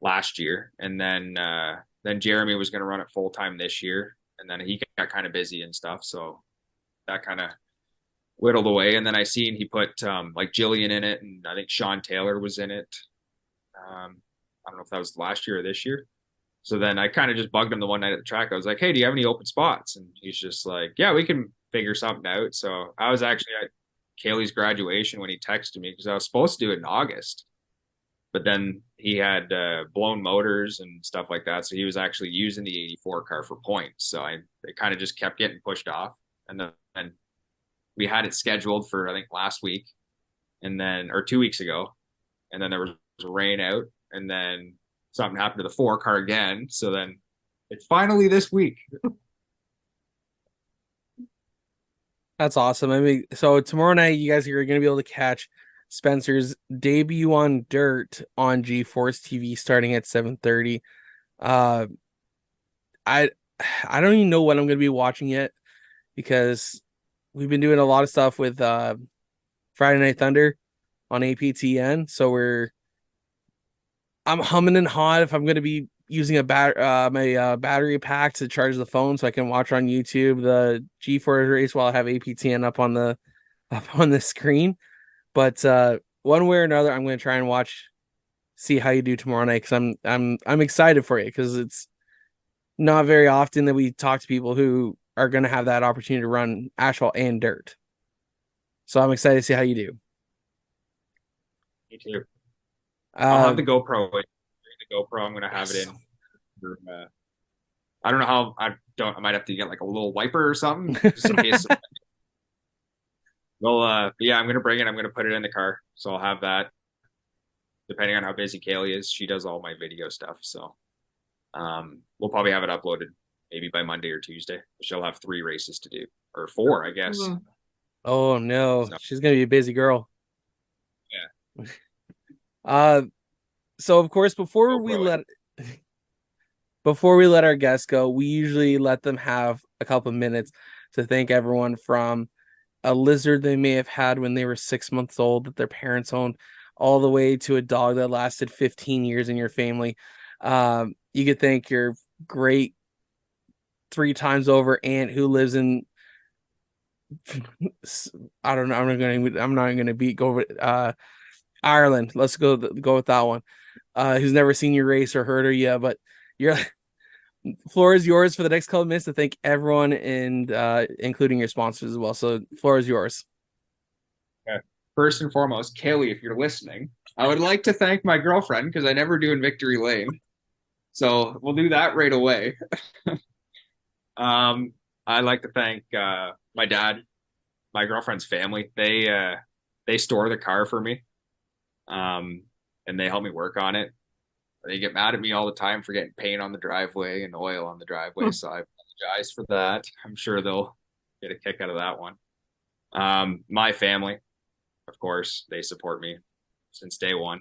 Speaker 6: last year, and then Jeremy was going to run it full time this year, and then he got kind of busy and stuff, so that kind of whittled away. And then I seen he put like Jillian in it, and I think Sean Taylor was in it. I don't know if that was last year or this year. So then I kind of just bugged him the one night at the track. I was like, "Hey, do you have any open spots?" And he's just like, "Yeah, we can figure something out." So I was actually at Kaylee's graduation when he texted me, because I was supposed to do it in August, but then he had blown motors and stuff like that. So he was actually using the 84 car for points. So it kind of just kept getting pushed off. And then we had it scheduled for, I think, last week, or 2 weeks ago. And then there was rain out, and then something happened to the 4 car again. So then it's finally this week.
Speaker 3: That's awesome. I mean, so tomorrow night you guys are going to be able to catch Spencer's debut on dirt on G-Force TV starting at 7:30. Uh, I I don't even know when I'm going to be watching it, because we've been doing a lot of stuff with Friday Night Thunder on APTN. So I'm humming and hawing if I'm going to be using my battery pack to charge the phone so I can watch on YouTube the G4 race while I have APTN up on the screen. But one way or another, I'm going to try and see how you do tomorrow night, because I'm excited for you, because it's not very often that we talk to people who are going to have that opportunity to run asphalt and dirt. So I'm excited to see how you do.
Speaker 6: Me too. I'll have the GoPro. I'm going to have it in. I don't know how. I might have to get like a little wiper or something, just in case. Well, yeah, I'm going to bring it. I'm going to put it in the car, so I'll have that. Depending on how busy Kaylee is, she does all my video stuff, so we'll probably have it uploaded maybe by Monday or Tuesday. She'll have 3 races to do, or 4, I guess.
Speaker 4: Mm-hmm.
Speaker 3: Oh no, she's going to be a busy girl.
Speaker 6: Yeah.
Speaker 3: So of course, before we let our guests go, we usually let them have a couple of minutes to thank everyone, from a lizard they may have had when they were 6 months old that their parents owned, all the way to a dog that lasted 15 years in your family. You could thank your great 3 times over aunt who lives in I don't know. I'm not going to go with Ireland. Let's go with that one. Who's never seen you race or heard of you, but your floor is yours for the next couple of minutes to thank everyone, and including your sponsors as well. So floor is yours.
Speaker 6: Okay. First and foremost, Kaylee, if you're listening, I would like to thank my girlfriend, because I never do in Victory Lane. So we'll do that right away. I'd like to thank my dad, my girlfriend's family. They store the car for me, and they help me work on it. They get mad at me all the time for getting paint on the driveway and oil on the driveway, so I apologize for that. I'm sure they'll get a kick out of that one. My family, of course, they support me since day one.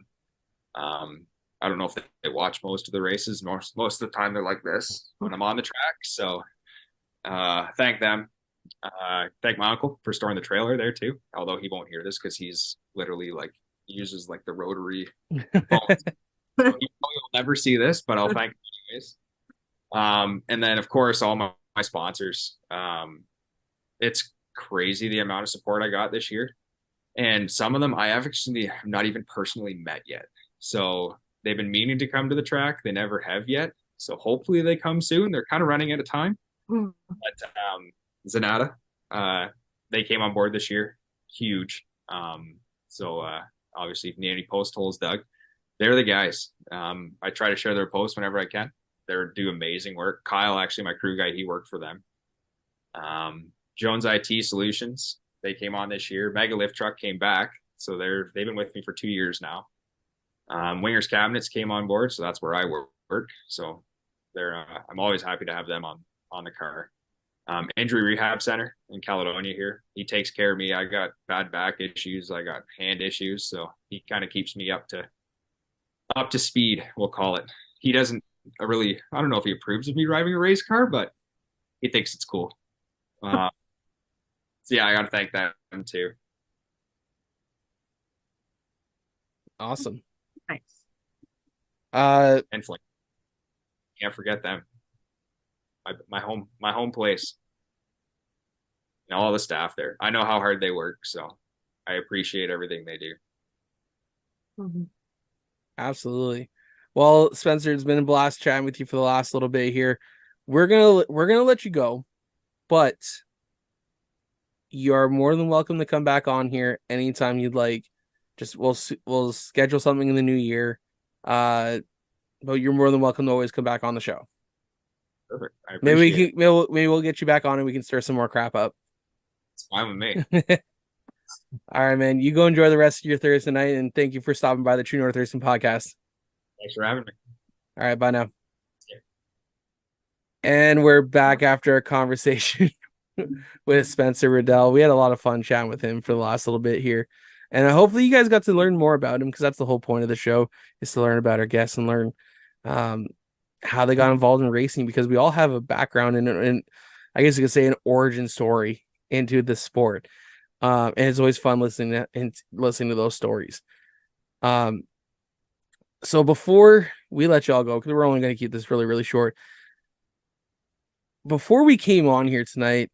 Speaker 6: I don't know if they watch most of the races. Most of the time they're like this when I'm on the track. So thank them. Thank my uncle for storing the trailer there too. Although he won't hear this because he's literally like uses like the rotary phone. So he will never see this, but I'll thank him anyways. And then of course all my sponsors. It's crazy the amount of support I got this year. And some of them I actually have not even personally met yet. So they've been meaning to come to the track. They never have yet. So hopefully they come soon. They're kind of running out of time. But Zanata, they came on board this year. Huge. So obviously if you need any post holes dug, they're the guys. I try to share their posts whenever I can. They do amazing work. Kyle, actually my crew guy, he worked for them. Jones IT Solutions, they came on this year. Mega Lift Truck came back. So they've been with me for 2 years now. Wingers Cabinets came on board, so that's where I work. So I'm always happy to have them on the car. Injury Rehab Center in Caledonia here. He takes care of me. I got bad back issues. I got hand issues. So he kind of keeps me up to speed, we'll call it. He doesn't really, I don't know if he approves of me driving a race car, but he thinks it's cool. So yeah, I got to thank them too.
Speaker 3: Awesome.
Speaker 4: Nice.
Speaker 6: And Flame. Can't forget them. My home place. And all the staff there. I know how hard they work, so I appreciate everything they do.
Speaker 4: Mm-hmm.
Speaker 3: Absolutely. Well, Spencer, it's been a blast chatting with you for the last little bit here. We're gonna let you go, but you are more than welcome to come back on here anytime you'd like. Just we'll schedule something in the new year. But you're more than welcome to always come back on the show.
Speaker 6: Perfect. I
Speaker 3: Maybe
Speaker 6: appreciate it.
Speaker 3: maybe we'll get you back on and we can stir some more crap up.
Speaker 6: It's fine with me.
Speaker 3: All right, man. You go enjoy the rest of your Thursday night, and thank you for stopping by the True North Thurston podcast.
Speaker 6: Thanks for having me.
Speaker 3: All right, bye now.
Speaker 6: Yeah.
Speaker 3: And we're back after a conversation with Spencer Riddell. We had a lot of fun chatting with him for the last little bit here. And hopefully you guys got to learn more about him, because that's the whole point of the show, is to learn about our guests and learn how they got involved in racing, because we all have a background in I guess you could say an origin story into the sport. And it's always fun listening to those stories. So before we let y'all go, because we're only going to keep this really, really short. Before we came on here tonight,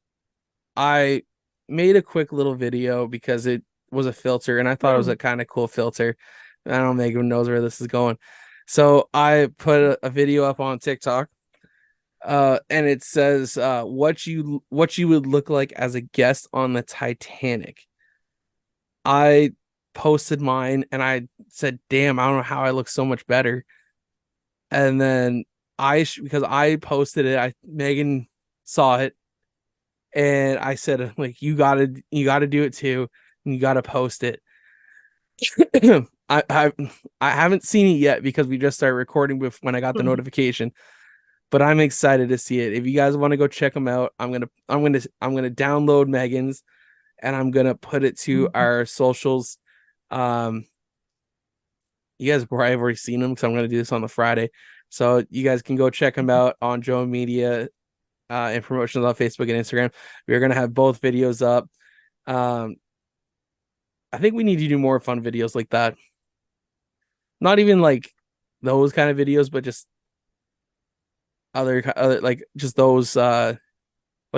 Speaker 3: I made a quick little video because it was a filter, and I thought it was a kind of cool filter. I don't know, Megan knows where this is going. So I put a video up on TikTok, and it says what you would look like as a guest on the Titanic. I posted mine and I said, damn, I don't know how I look so much better. And then because I posted it, Megan saw it, and I said, like, you gotta do it too, and you gotta post it. I haven't seen it yet because we just started recording when I got the notification, but I'm excited to see it. If you guys want to go check them out, I'm gonna download Megan's, and I'm gonna put it to our socials. You guys probably have already seen them because I'm gonna do this on the Friday, so you guys can go check them out on Joe Media and promotions on Facebook and Instagram. We're gonna have both videos up. I think we need to do more fun videos like that. Not even like those kind of videos, but just other like just those like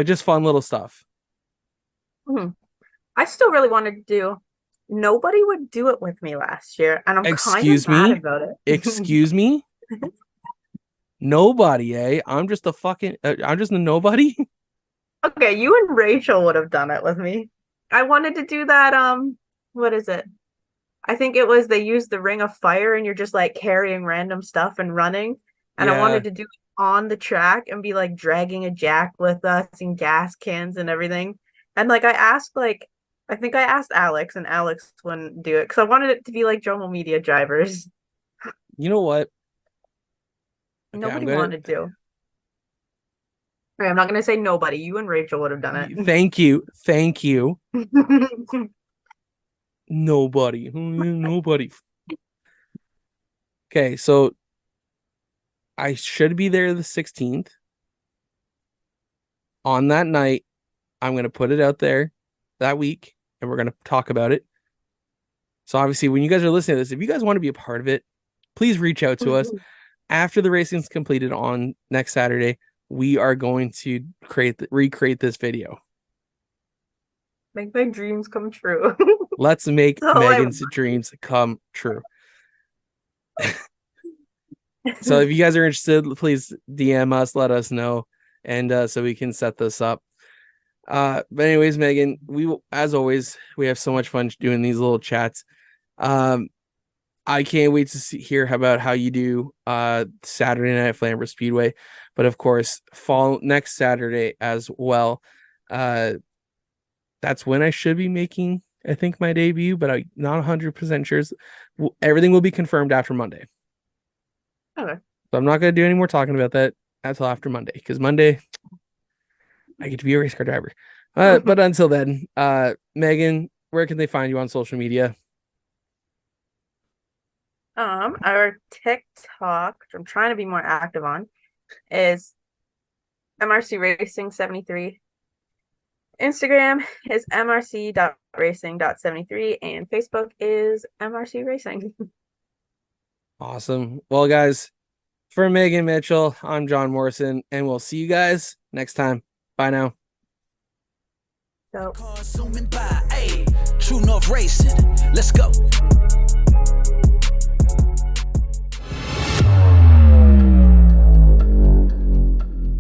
Speaker 3: just fun little stuff.
Speaker 4: Mm-hmm. I still really wanted to do. Nobody would do it with me last year, and I'm kind of mad about it.
Speaker 3: Excuse me? Nobody, eh? I'm just a nobody.
Speaker 4: Okay, you and Rachel would have done it with me. I wanted to do that, what is it? I think it was they used the ring of fire and you're just like carrying random stuff and running. And I wanted to do it on the track and be like dragging a jack with us and gas cans and everything. And like I think I asked Alex, and Alex wouldn't do it because I wanted it to be like Jomo Media drivers.
Speaker 3: You know what? Okay,
Speaker 4: Nobody wanted to. All right, I'm not gonna say nobody. You and Rachel would have done it.
Speaker 3: Thank you. Nobody. Okay, so I should be there the 16th. On that night, I'm going to put it out there that week, and we're going to talk about it. So obviously, when you guys are listening to this, if you guys want to be a part of it, please reach out to us. After the racing's completed on next Saturday, we are going to recreate this video.
Speaker 4: Make my dreams come true.
Speaker 3: Let's make Megan's dreams come true. So if you guys are interested, please DM us, let us know, and so we can set this up. But anyways, Megan, as always, we have so much fun doing these little chats. I can't wait to hear about how you do Saturday night at Flamboro Speedway, but of course, next Saturday as well. That's when I should be making, I think, my debut, but I'm not 100% sure. Everything will be confirmed after Monday.
Speaker 4: Okay.
Speaker 3: So I'm not going to do any more talking about that until after Monday, because Monday I get to be a race car driver. But until then, Megan, where can they find you on social media?
Speaker 4: Our TikTok, which I'm trying to be more active on, is MRC Racing 73. Instagram is mrc.racing.73 and Facebook is MRC Racing.
Speaker 3: Awesome. Well, guys, for Megan Mitchell, I'm John Morrison, and we'll see you guys next time. Bye now.
Speaker 4: So
Speaker 7: Car zooming by, ayy. True North Racing, let's go.